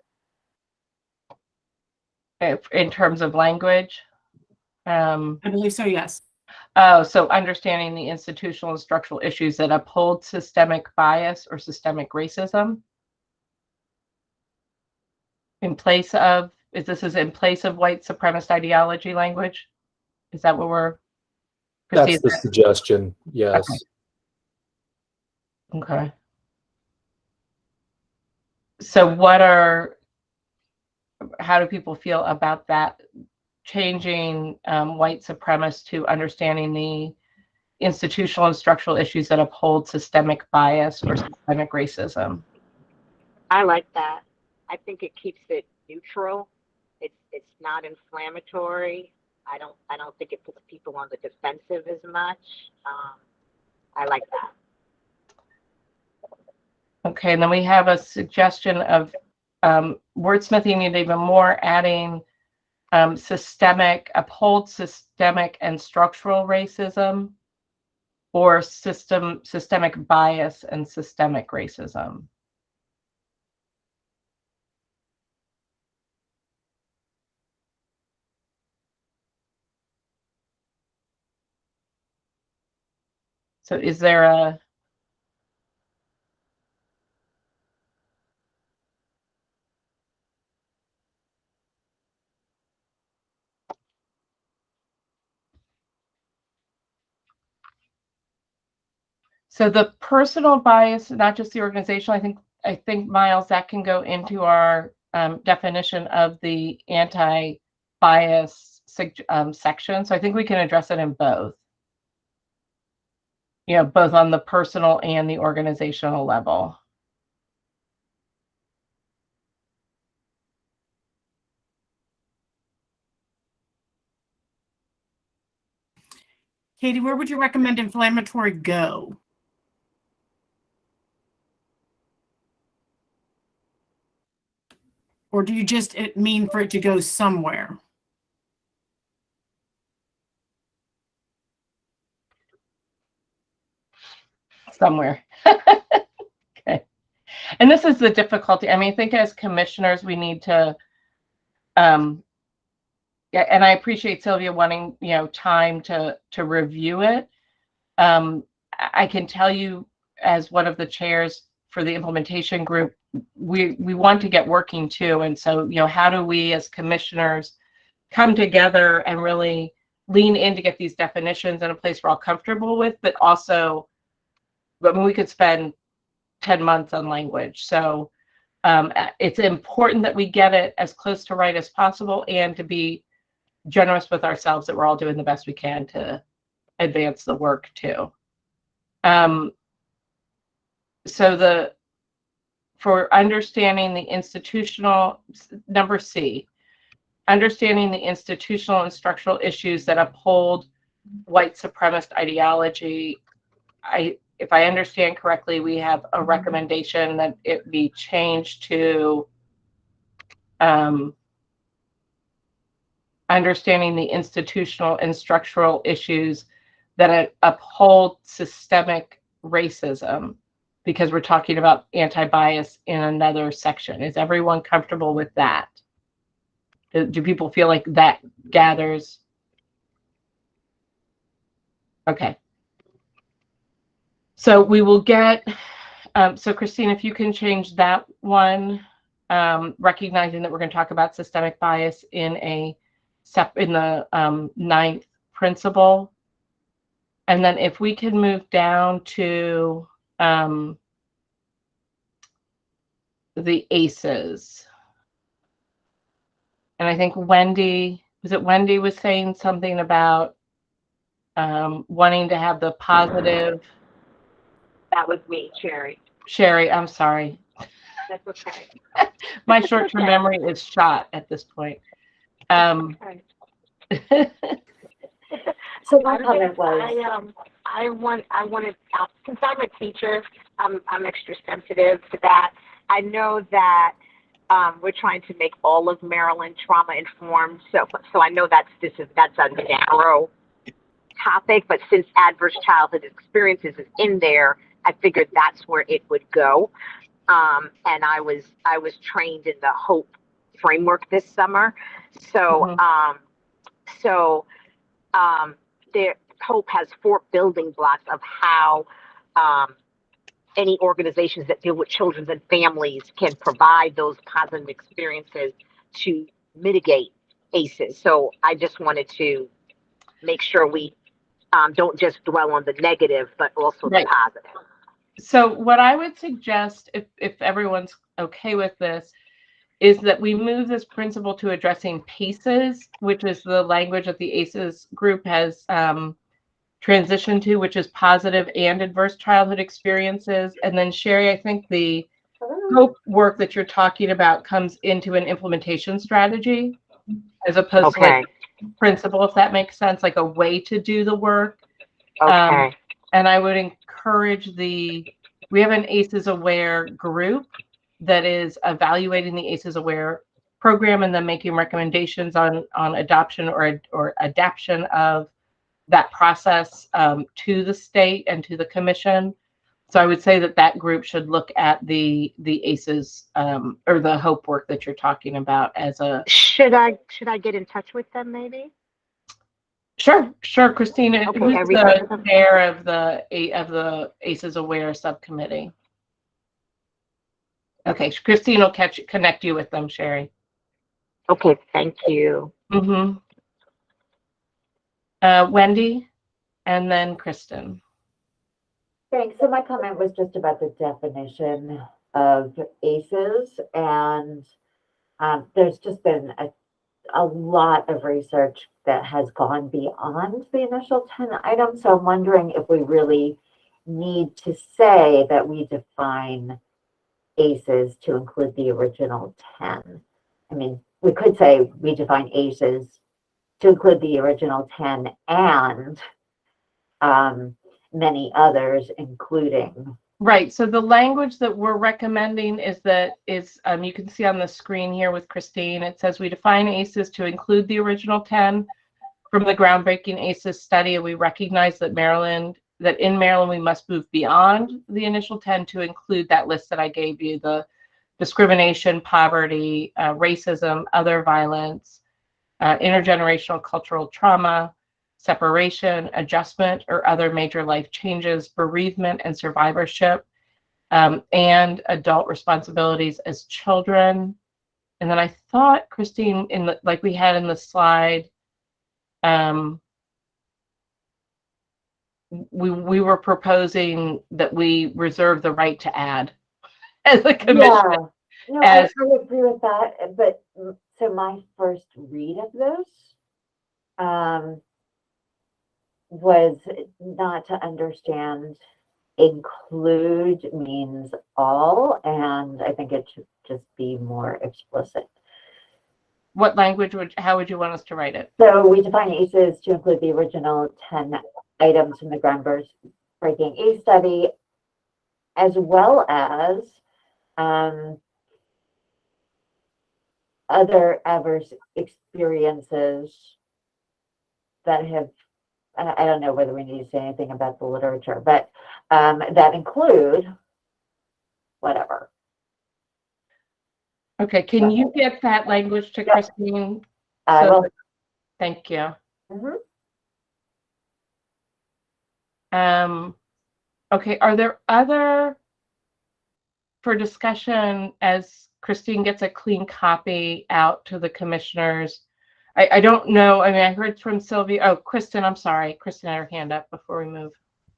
In terms of language? I believe so, yes. Oh, so understanding the institutional and structural issues that uphold systemic bias or systemic racism in place of, is in place of white supremacist ideology language? Is that what we're? That's the suggestion, yes. Okay. So how do people feel about that changing white supremacist to understanding the institutional and structural issues that uphold systemic bias or systemic racism? I like that. I think it keeps it neutral. It's not inflammatory. I don't think it puts people on the defensive as much. I like that. Okay, and then we have a suggestion of wordsmithing it even more, adding uphold systemic and structural racism, or systemic bias and systemic racism. So is there a so the personal bias, not just the organizational, I think Miles, that can go into our definition of the bias section. So I think we can address it in both. You know, both on the personal and the organizational level. Katie, where would you recommend inflammatory go? Or do you just mean for it to go somewhere? Somewhere. Okay. And this is the difficulty. I mean, I think as commissioners, we need to, yeah, and I appreciate Sylvia wanting, you know, time to review it. I can tell you, as one of the chairs for the implementation group, we want to get working too. And so, you know, how do we as commissioners come together and really lean in to get these definitions in a place we're all comfortable with, but also, I mean, we could spend 10 months on language. So it's important that we get it as close to right as possible, and to be generous with ourselves that we're all doing the best we can to advance the work too. So for understanding the institutional, number C, understanding the institutional and structural issues that uphold white supremacist ideology, if I understand correctly, we have a recommendation that it be changed to understanding the institutional and structural issues that uphold systemic racism, because we're talking about anti-bias in another section. Is everyone comfortable with that? Do people feel like that gathers? Okay. So we will get, so Christine, if you can change that one, recognizing that we're going to talk about systemic bias in the 9th principle. And then if we can move down to the ACEs. And I think Wendy was saying something about wanting to have the positive. That was me, Sherry. Sherry, I'm sorry. That's okay. My short-term memory is shot at this point. Okay. So my comment was, I wanted, since I'm a teacher, I'm extra sensitive to that. I know that we're trying to make all of Maryland trauma informed. So I know that's a narrow topic, but since adverse childhood experiences is in there, I figured that's where it would go. And I was trained in the HOPE framework this summer. So there, HOPE has 4 building blocks of how any organizations that deal with children and families can provide those positive experiences to mitigate ACEs. So I just wanted to make sure we don't just dwell on the negative, but also the positive. So what I would suggest, if everyone's okay with this, is that we move this principle to addressing PACEs, which is the language that the ACEs group has transitioned to, which is positive and adverse childhood experiences. And then Sherry, I think the HOPE work that you're talking about comes into an implementation strategy as opposed to like principle, if that makes sense, like a way to do the work. Okay. And I would encourage we have an ACEs Aware group that is evaluating the ACEs Aware program and then making recommendations on adoption or adaptation of that process to the state and to the commission. So I would say that group should look at the ACEs or the HOPE work that you're talking about as a. Should I get in touch with them maybe? Sure, Christina. Okay, who's the chair of the ACEs Aware subcommittee? Okay, Christine will connect you with them, Sherry. Okay, thank you. Wendy, and then Kristen. Thanks. So my comment was just about the definition of ACEs, and there's just been a lot of research that has gone beyond the initial 10 items. So I'm wondering if we really need to say that we define ACEs to include the original 10. I mean, we could say we define ACEs to include the original 10 and many others, including. Right. So the language that we're recommending is you can see on the screen here with Christine, it says we define ACEs to include the original 10 from the groundbreaking ACEs study. And we recognize that in Maryland, we must move beyond the initial 10 to include that list that I gave you, the discrimination, poverty, racism, other violence, intergenerational cultural trauma, separation, adjustment, or other major life changes, bereavement and survivorship, and adult responsibilities as children. And then I thought, Christine, like we had in the slide, we were proposing that we reserve the right to add as a commission. Yeah, no, I agree with that. But so my first read of this was not to understand include means all, and I think it should just be more explicit. What language how would you want us to write it? So we define ACEs to include the original 10 items from the groundbreaking ACE study, as well as other adverse experiences that have, I don't know whether we need to say anything about the literature, but that include whatever. Okay, can you get that language to Christine? Well, thank you. Mm-hmm. Okay, are there other, for discussion, as Christine gets a clean copy out to the commissioners? I don't know, I mean, I heard from Sylvia. Oh, Kristen, I'm sorry. Kristen had her hand up before we move.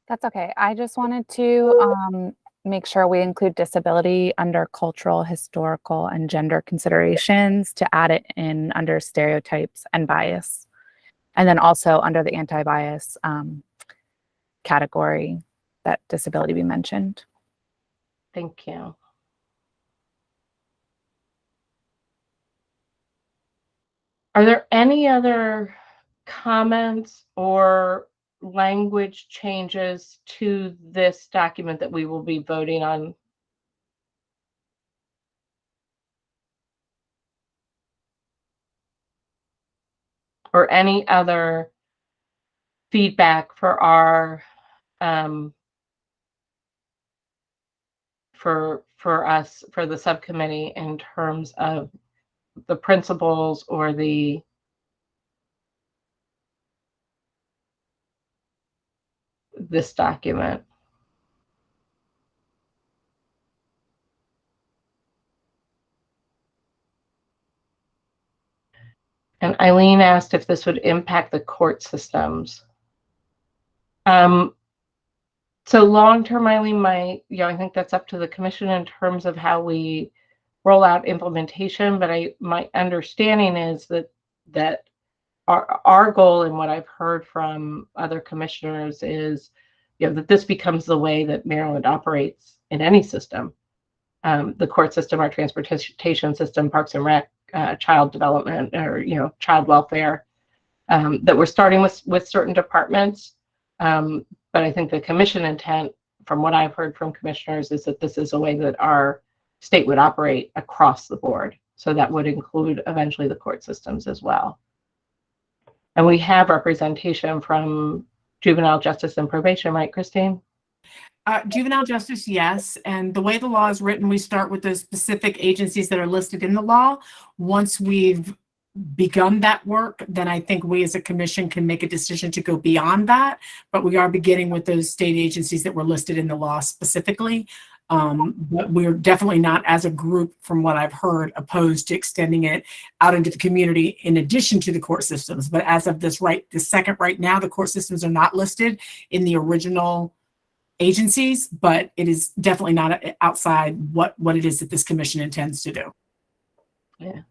That's okay. I just wanted to make sure we include disability under cultural, historical, and gender considerations, to add it in under stereotypes and bias. And then also under the anti-bias category, that disability be mentioned. Thank you. Are there any other comments or language changes to this document that we will be voting on? Or any other feedback for our for us, for the subcommittee, in terms of the principles or this document? And Eileen asked if this would impact the court systems. So long-term, Eileen, I think that's up to the commission in terms of how we roll out implementation. But my understanding is that our goal, and what I've heard from other commissioners, is that this becomes the way that Maryland operates in any system, the court system, our transportation system, Parks and Rec, child development, or child welfare, that we're starting with certain departments. But I think the commission intent, from what I've heard from commissioners, is that this is a way that our state would operate across the board. So that would include eventually the court systems as well. And we have representation from juvenile justice and probation, right, Christine? Juvenile justice, yes. And the way the law is written, we start with the specific agencies that are listed in the law. Once we've begun that work, then I think we as a commission can make a decision to go beyond that. But we are beginning with those state agencies that were listed in the law specifically. But we're definitely not, as a group, from what I've heard, opposed to extending it out into the community in addition to the court systems. But as of this second right now, the court systems are not listed in the original agencies, but it is definitely not outside what it is that this commission intends to do. Yeah.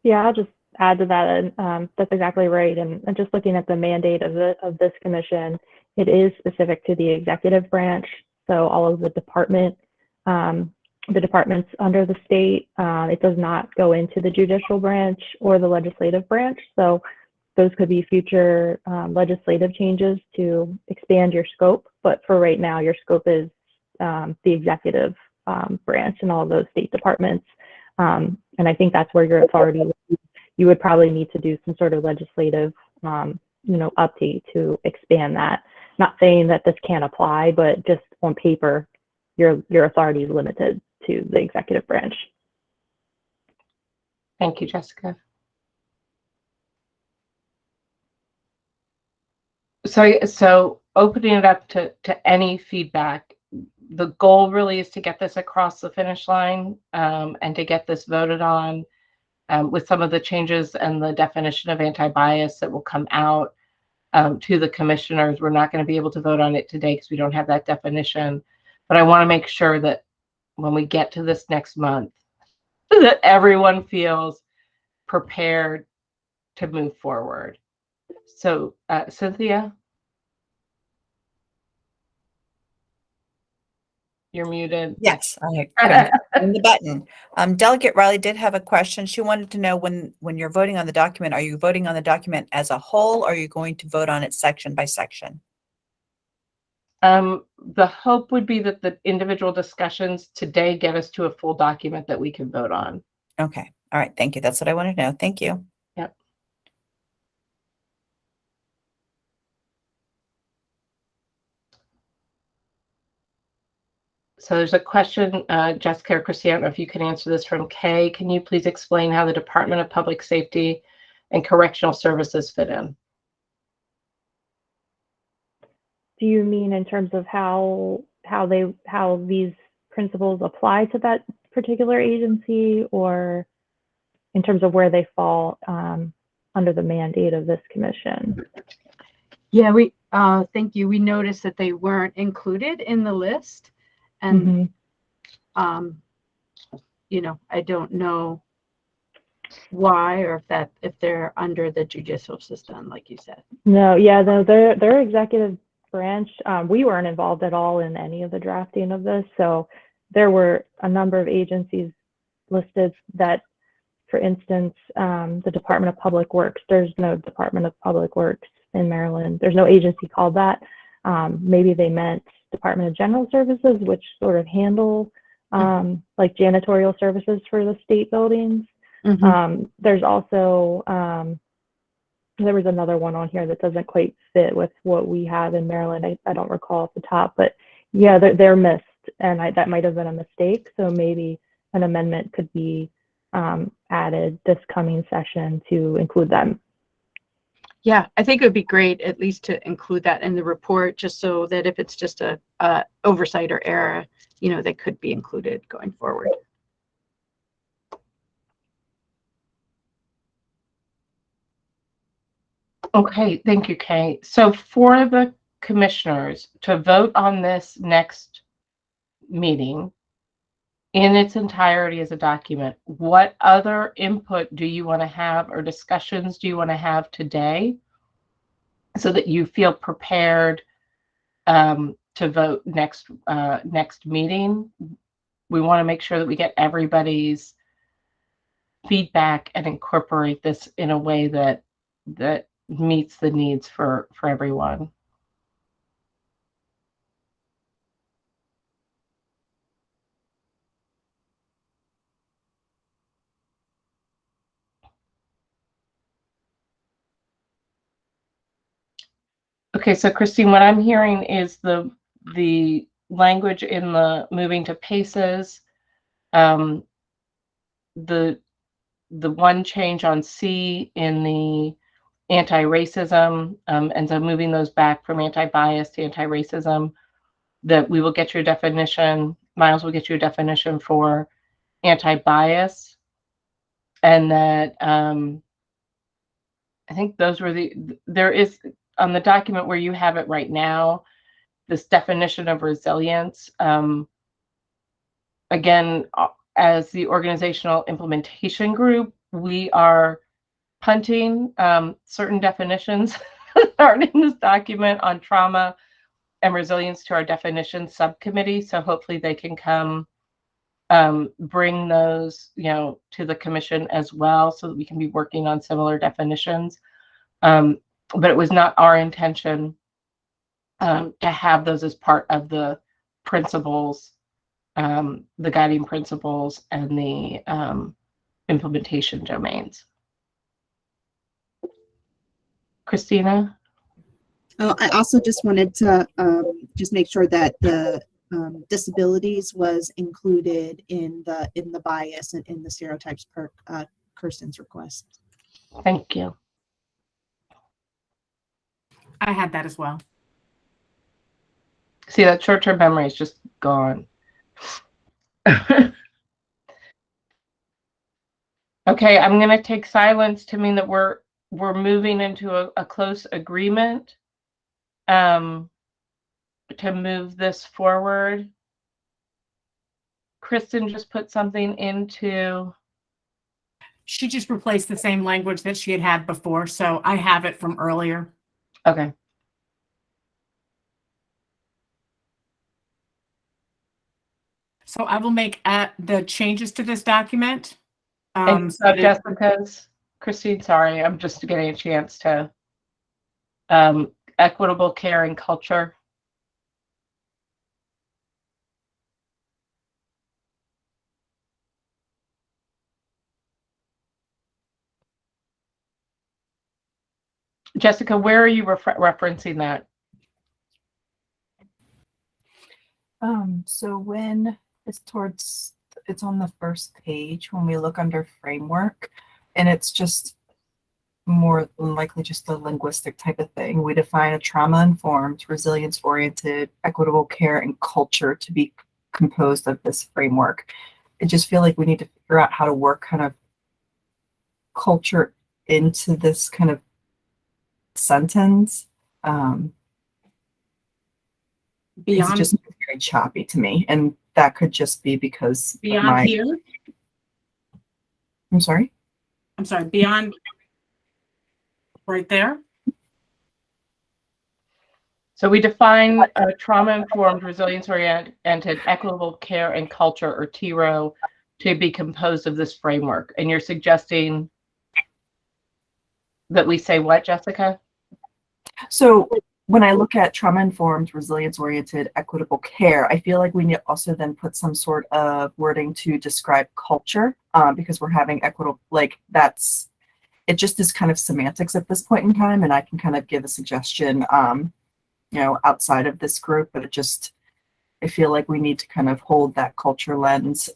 Yeah, I'll just add to that, and that's exactly right. And just looking at the mandate of this commission, it is specific to the executive branch. So all of the departments under the state, it does not go into the judicial branch or the legislative branch. So those could be future legislative changes to expand your scope. But for right now, your scope is the executive branch and all of those state departments. And I think that's where your authority, you would probably need to do some sort of legislative, update to expand that. Not saying that this can't apply, but just on paper, your authority is limited to the executive branch. Thank you, Jessica. So opening it up to any feedback, the goal really is to get this across the finish line, and to get this voted on, with some of the changes and the definition of anti-bias that will come out to the commissioners. We're not going to be able to vote on it today because we don't have that definition. But I want to make sure that when we get to this next month, that everyone feels prepared to move forward. So, Cynthia, you're muted. Yes, I in the button. Delegate Riley did have a question. She wanted to know when you're voting on the document, are you voting on the document as a whole, or are you going to vote on it section by section? The hope would be that the individual discussions today get us to a full document that we can vote on. Okay. All right. Thank you. That's what I wanted to know. Thank you. Yep. So there's a question, Jessica or Christy, I don't know if you can answer this, from Kay. Can you please explain how the Department of Public Safety and Correctional Services fit in? Do you mean in terms of how these principles apply to that particular agency, or in terms of where they fall under the mandate of this commission? Yeah, thank you. We noticed that they weren't included in the list, and I don't know why, or if they're under the judicial system, like you said. No, yeah, they're executive branch. We weren't involved at all in any of the drafting of this, so there were a number of agencies listed that, for instance, the Department of Public Works. There's no Department of Public Works in Maryland. There's no agency called that. Maybe they meant Department of General Services, which sort of handle like janitorial services for the state buildings. There's also there was another one on here that doesn't quite fit with what we have in Maryland. I don't recall off the top, but yeah, they're missed, and that might have been a mistake. So maybe an amendment could be added this coming session to include them. Yeah, I think it would be great at least to include that in the report, just so that if it's just a oversight or error, they could be included going forward. Okay, thank you, Kay. So for the commissioners to vote on this next meeting in its entirety as a document, what other input do you want to have, or discussions do you want to have today, so that you feel prepared to vote next meeting? We want to make sure that we get everybody's feedback and incorporate this in a way that meets the needs for everyone. Okay, so Christine, what I'm hearing is the language in the moving to PACES, the one change on C in the anti-racism, and so moving those back from anti-bias to anti-racism, that we will get your definition, Miles will get you a definition for anti-bias, and that I think those were there is on the document where you have it right now, this definition of resilience. Again, as the organizational implementation group, we are punting certain definitions aren't in this document on trauma and resilience to our definitions subcommittee. So hopefully they can come bring those, to the commission as well, so that we can be working on similar definitions. But it was not our intention to have those as part of the principles, the guiding principles and the implementation domains. Christina? Oh, I also just wanted to just make sure that the disabilities was included in the bias and in the stereotypes per Kirsten's request. Thank you. I had that as well. See, that short-term memory is just gone. Okay, I'm going to take silence to mean that we're moving into a close agreement to move this forward. Kristen just put something into. She just replaced the same language that she had before, so I have it from earlier. Okay. So I will make the changes to this document. And so Jessica's, Christine, sorry, I'm just getting a chance to equitable care and culture. Jessica, where are you referencing that? So when it's on the first page when we look under framework, and it's just more than likely just a linguistic type of thing. We define a trauma-informed, resilience-oriented, equitable care and culture to be composed of this framework. I just feel like we need to figure out how to work kind of culture into this kind of sentence. It's just very choppy to me, and that could just be because beyond here. I'm sorry. Beyond right there. So we define trauma-informed, resilience-oriented, equitable care and culture, or TRO, to be composed of this framework. And you're suggesting that we say what, Jessica? So when I look at trauma-informed, resilience-oriented, equitable care, I feel like we need to also then put some sort of wording to describe culture, because we're having equitable, it just is kind of semantics at this point in time, and I can kind of give a suggestion, outside of this group, but I feel like we need to kind of hold that culture lens,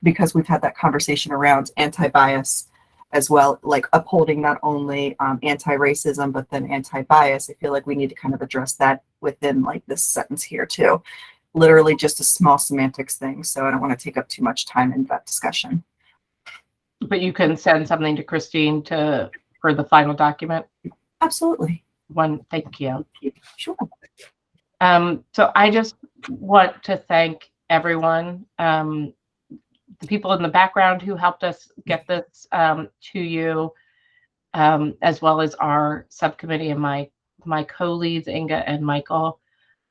because we've had that conversation around anti-bias as well, like upholding not only anti-racism, but then anti-bias. I feel like we need to kind of address that within this sentence here too. Literally just a small semantics thing, so I don't want to take up too much time in that discussion. But you can send something to Christine for the final document? Absolutely. Thank you. Sure. So I just want to thank everyone, the people in the background who helped us get this to you, as well as our subcommittee and my co-leads, Inga and Michael.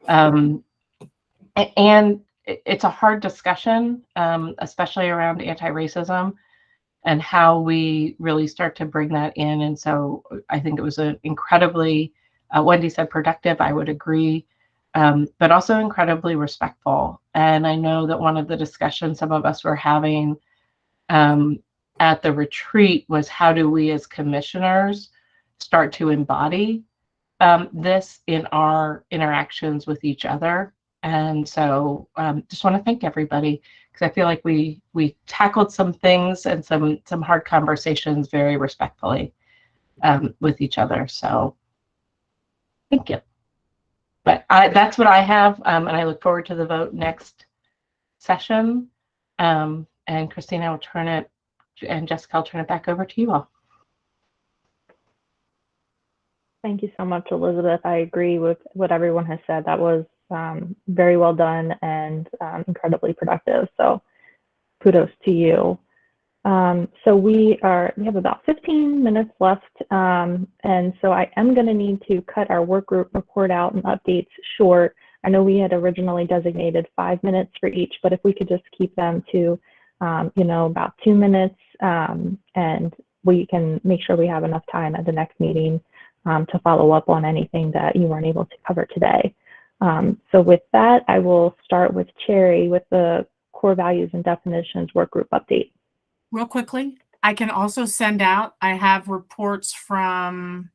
And it's a hard discussion, especially around anti-racism and how we really start to bring that in. And so I think it was an incredibly, Wendy said productive, I would agree, but also incredibly respectful. And I know that one of the discussions some of us were having at the retreat was, how do we as commissioners start to embody this in our interactions with each other? And so just want to thank everybody, because I feel like we tackled some things and some hard conversations very respectfully with each other. So thank you. But that's what I have, and I look forward to the vote next session. And Christina, I'll turn it, and Jessica, I'll turn it back over to you all. Thank you so much, Elizabeth. I agree with what everyone has said. That was very well done and incredibly productive. So kudos to you. So we have about 15 minutes left. And so I am going to need to cut our work group report out and updates short. I know we had originally designated 5 minutes for each, but if we could just keep them to, about 2 minutes, and we can make sure we have enough time at the next meeting to follow up on anything that you weren't able to cover today. So with that, I will start with Cherry with the core values and definitions work group update. Real quickly, I can also send out, I have reports from,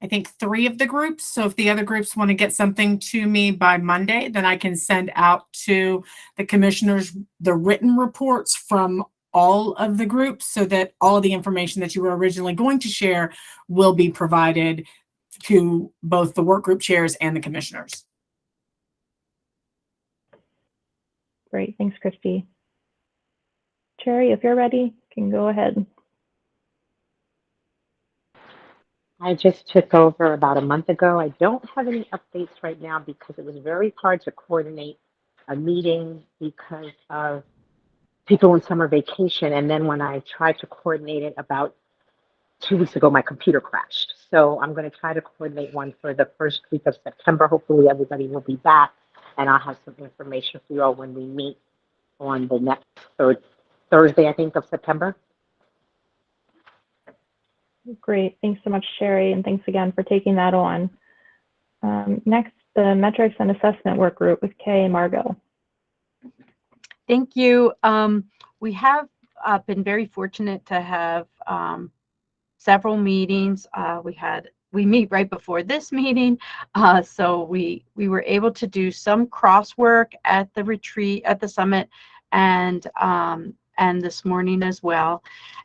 I think, 3 of the groups. So if the other groups want to get something to me by Monday, then I can send out to the commissioners the written reports from all of the groups so that all of the information that you were originally going to share will be provided to both the work group chairs and the commissioners. Great, thanks, Christy. Cherry, if you're ready, you can go ahead. I just took over about a month ago. I don't have any updates right now because it was very hard to coordinate a meeting because of people on summer vacation. And then when I tried to coordinate it about 2 weeks ago, my computer crashed. So I'm going to try to coordinate one for the first week of September. Hopefully everybody will be back and I'll have some information for you all when we meet on the next Thursday, I think, of September. Great, thanks so much, Sherry, and thanks again for taking that on. Next, the metrics and assessment work group with Kay and Margot. Thank you. We have been very fortunate to have several meetings. We meet right before this meeting, so we were able to do some crosswork at the retreat, at the summit, and this morning as well.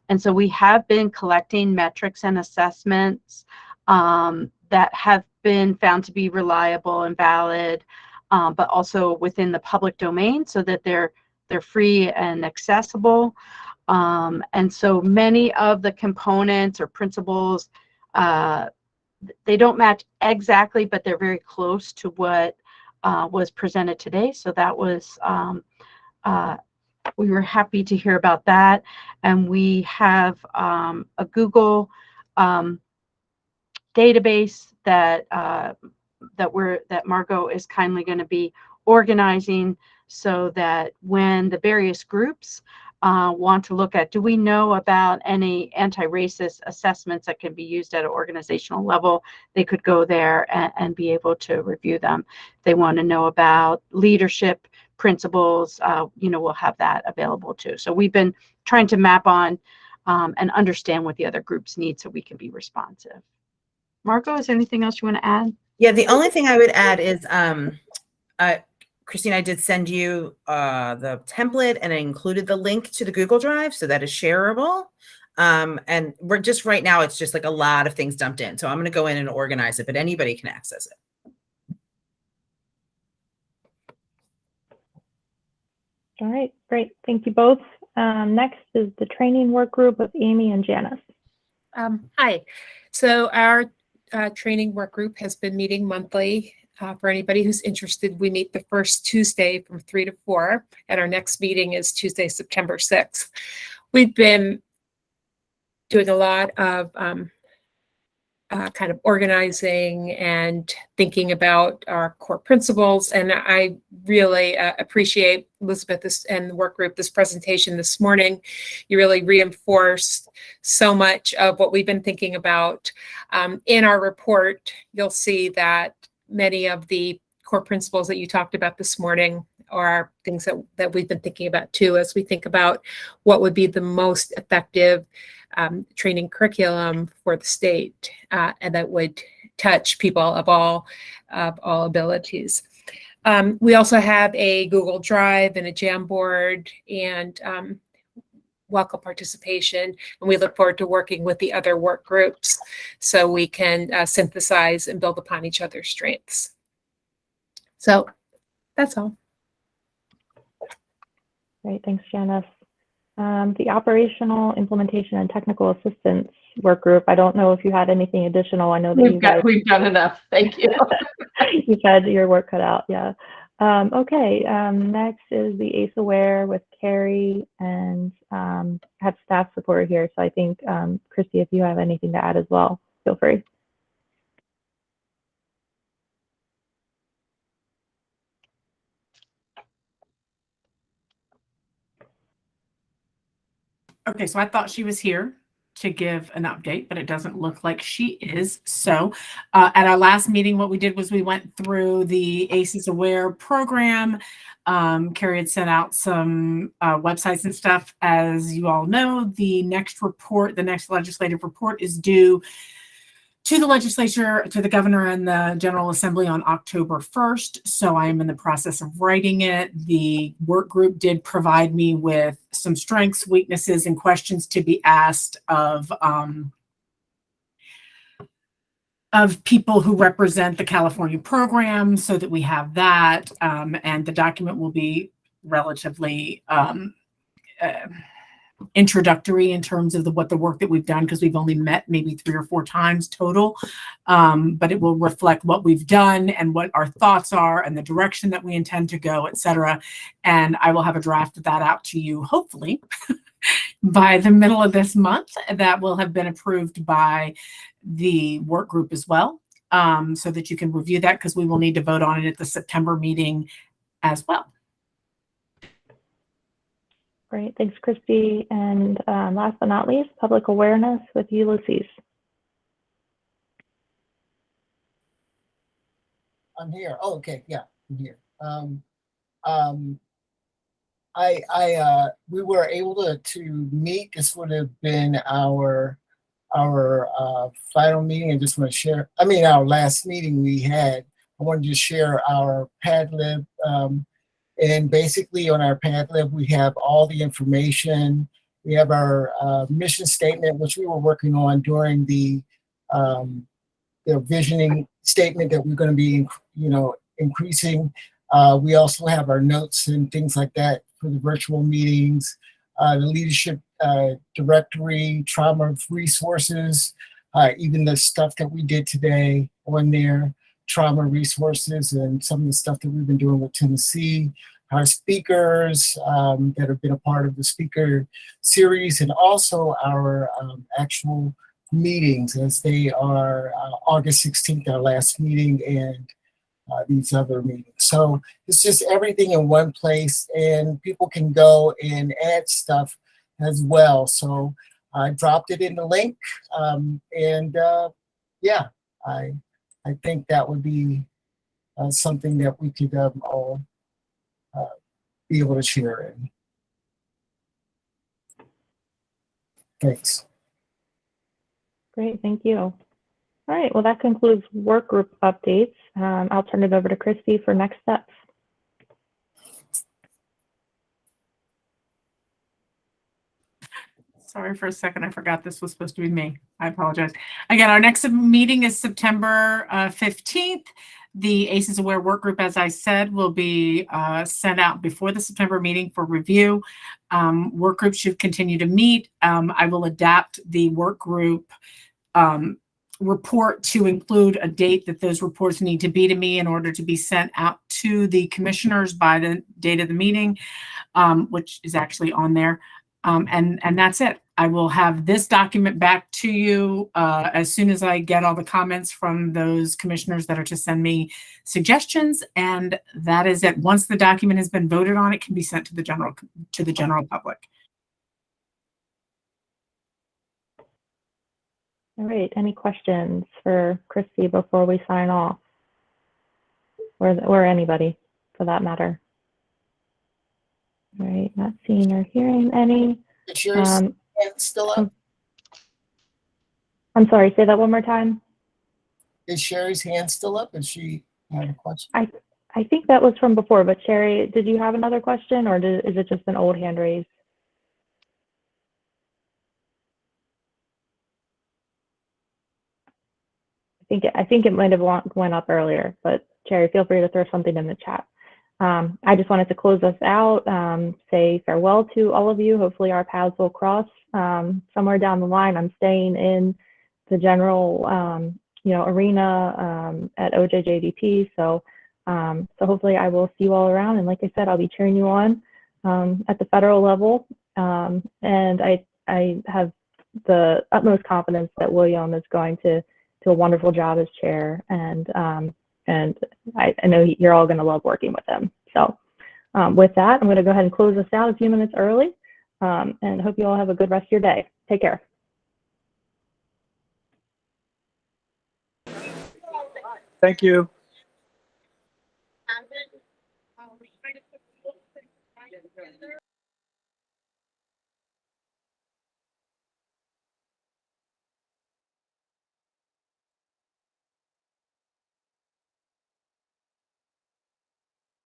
And so we have been collecting metrics and assessments that have been found to be reliable and valid, but also within the public domain so that they're free and accessible. And so many of the components or principles, they don't match exactly, but they're very close to what was presented today. So that was we were happy to hear about that. And we have a Google database that Margot is kindly going to be organizing so that when the various groups want to look at, do we know about any anti-racist assessments that can be used at an organizational level, they could go there and be able to review them. If they want to know about leadership principles, we'll have that available too. So we've been trying to map on and understand what the other groups need so we can be responsive. Margot, is there anything else you want to add? Yeah, the only thing I would add is Christine, I did send you the template and I included the link to the Google Drive, so that is shareable. And we're just right now, it's just like a lot of things dumped in. So I'm going to go in and organize it, but anybody can access it. All right, great. Thank you both. Next is the training work group with Amy and Janice. Hi. So our training work group has been meeting monthly. For anybody who's interested, we meet the first Tuesday from 3 to 4, and our next meeting is Tuesday, September 6th. We've been doing a lot of kind of organizing and thinking about our core principles, and I really appreciate Elizabeth and the work group, this presentation this morning. You really reinforced so much of what we've been thinking about. In our report, you'll see that many of the core principles that you talked about this morning are things that we've been thinking about too, as we think about what would be the most effective training curriculum for the state, and that would touch people of all abilities. We also have a Google Drive and a Jamboard, and welcome participation, and we look forward to working with the other work groups so we can synthesize and build upon each other's strengths. So that's all. Great, thanks, Janice. The Operational Implementation and Technical Assistance Work Group. I don't know if you had anything additional. I know that you guys We've done enough. Thank you. you've had your work cut out. Yeah. Okay. Next is the ACE Aware with Carrie, and have staff support here. So I think, Christy, if you have anything to add as well, feel free. Okay, so I thought she was here to give an update, but it doesn't look like she is. So at our last meeting, what we did was we went through the ACEs Aware program. Carrie had sent out some websites and stuff. As you all know, the next report, the next legislative report is due to the legislature, to the governor and the General Assembly on October 1st. So I am in the process of writing it. The work group did provide me with some strengths, weaknesses, and questions to be asked of people who represent the California program, so that we have that. And the document will be relatively introductory in terms of what the work that we've done, because we've only met maybe 3 or 4 times total, but it will reflect what we've done and what our thoughts are and the direction that we intend to go, etc. And I will have a draft of that out to you, hopefully by the middle of this month. That will have been approved by the work group as well, so that you can review that, because we will need to vote on it at the September meeting as well. Great, thanks, Christy. And last but not least, public awareness with Ulysses. I'm here. Oh, okay, yeah, I'm here. We were able to meet. This would have been our final meeting. I just want to share. I mean, our last meeting we had. I wanted to share our Padlib. And basically on our Padlib, we have all the information. We have our mission statement, which we were working on during the visioning statement that we're going to be, increasing. We also have our notes and things like that for the virtual meetings, the leadership directory, trauma resources, even the stuff that we did today on there. Trauma resources and some of the stuff that we've been doing with Tennessee, our speakers that have been a part of the speaker series, and also our actual meetings, as they are August 16th, our last meeting, and these other meetings. So it's just everything in one place, and people can go and add stuff as well. So I dropped it in the link, yeah, I think that would be something that we could all be able to share in. Thanks. Great, thank you. All right, well, that concludes work group updates. I'll turn it over to Christy for next steps. Sorry for a second, I forgot this was supposed to be me. I apologize. Again, our next meeting is September 15th. The ACEs Aware work group, as I said, will be sent out before the September meeting for review. Work group should continue to meet. I will adapt the work group report to include a date that those reports need to be to me in order to be sent out to the commissioners by the date of the meeting, which is actually on there. And that's it. I will have this document back to you as soon as I get all the comments from those commissioners that are to send me suggestions. And that is it. Once the document has been voted on, it can be sent to the general public. All right, any questions for Christy before we sign off? Or anybody for that matter? All right, not seeing or hearing any. Still up? I'm sorry, say that one more time. Is Sherry's hand still up? Is she have a question? I think that was from before, but Sherry, did you have another question, or is it just an old hand raised? I think it might have went up earlier, but Sherry, feel free to throw something in the chat. I just wanted to close us out, say farewell to all of you. Hopefully our paths will cross somewhere down the line. I'm staying in the general, arena at OJJDP. So hopefully I will see you all around. And like I said, I'll be cheering you on at the federal level. And I have the utmost confidence that William is going to do a wonderful job as chair. And I know you're all going to love working with him. So with that, I'm going to go ahead and close this out a few minutes early, and hope you all have a good rest of your day. Take care. Thank you.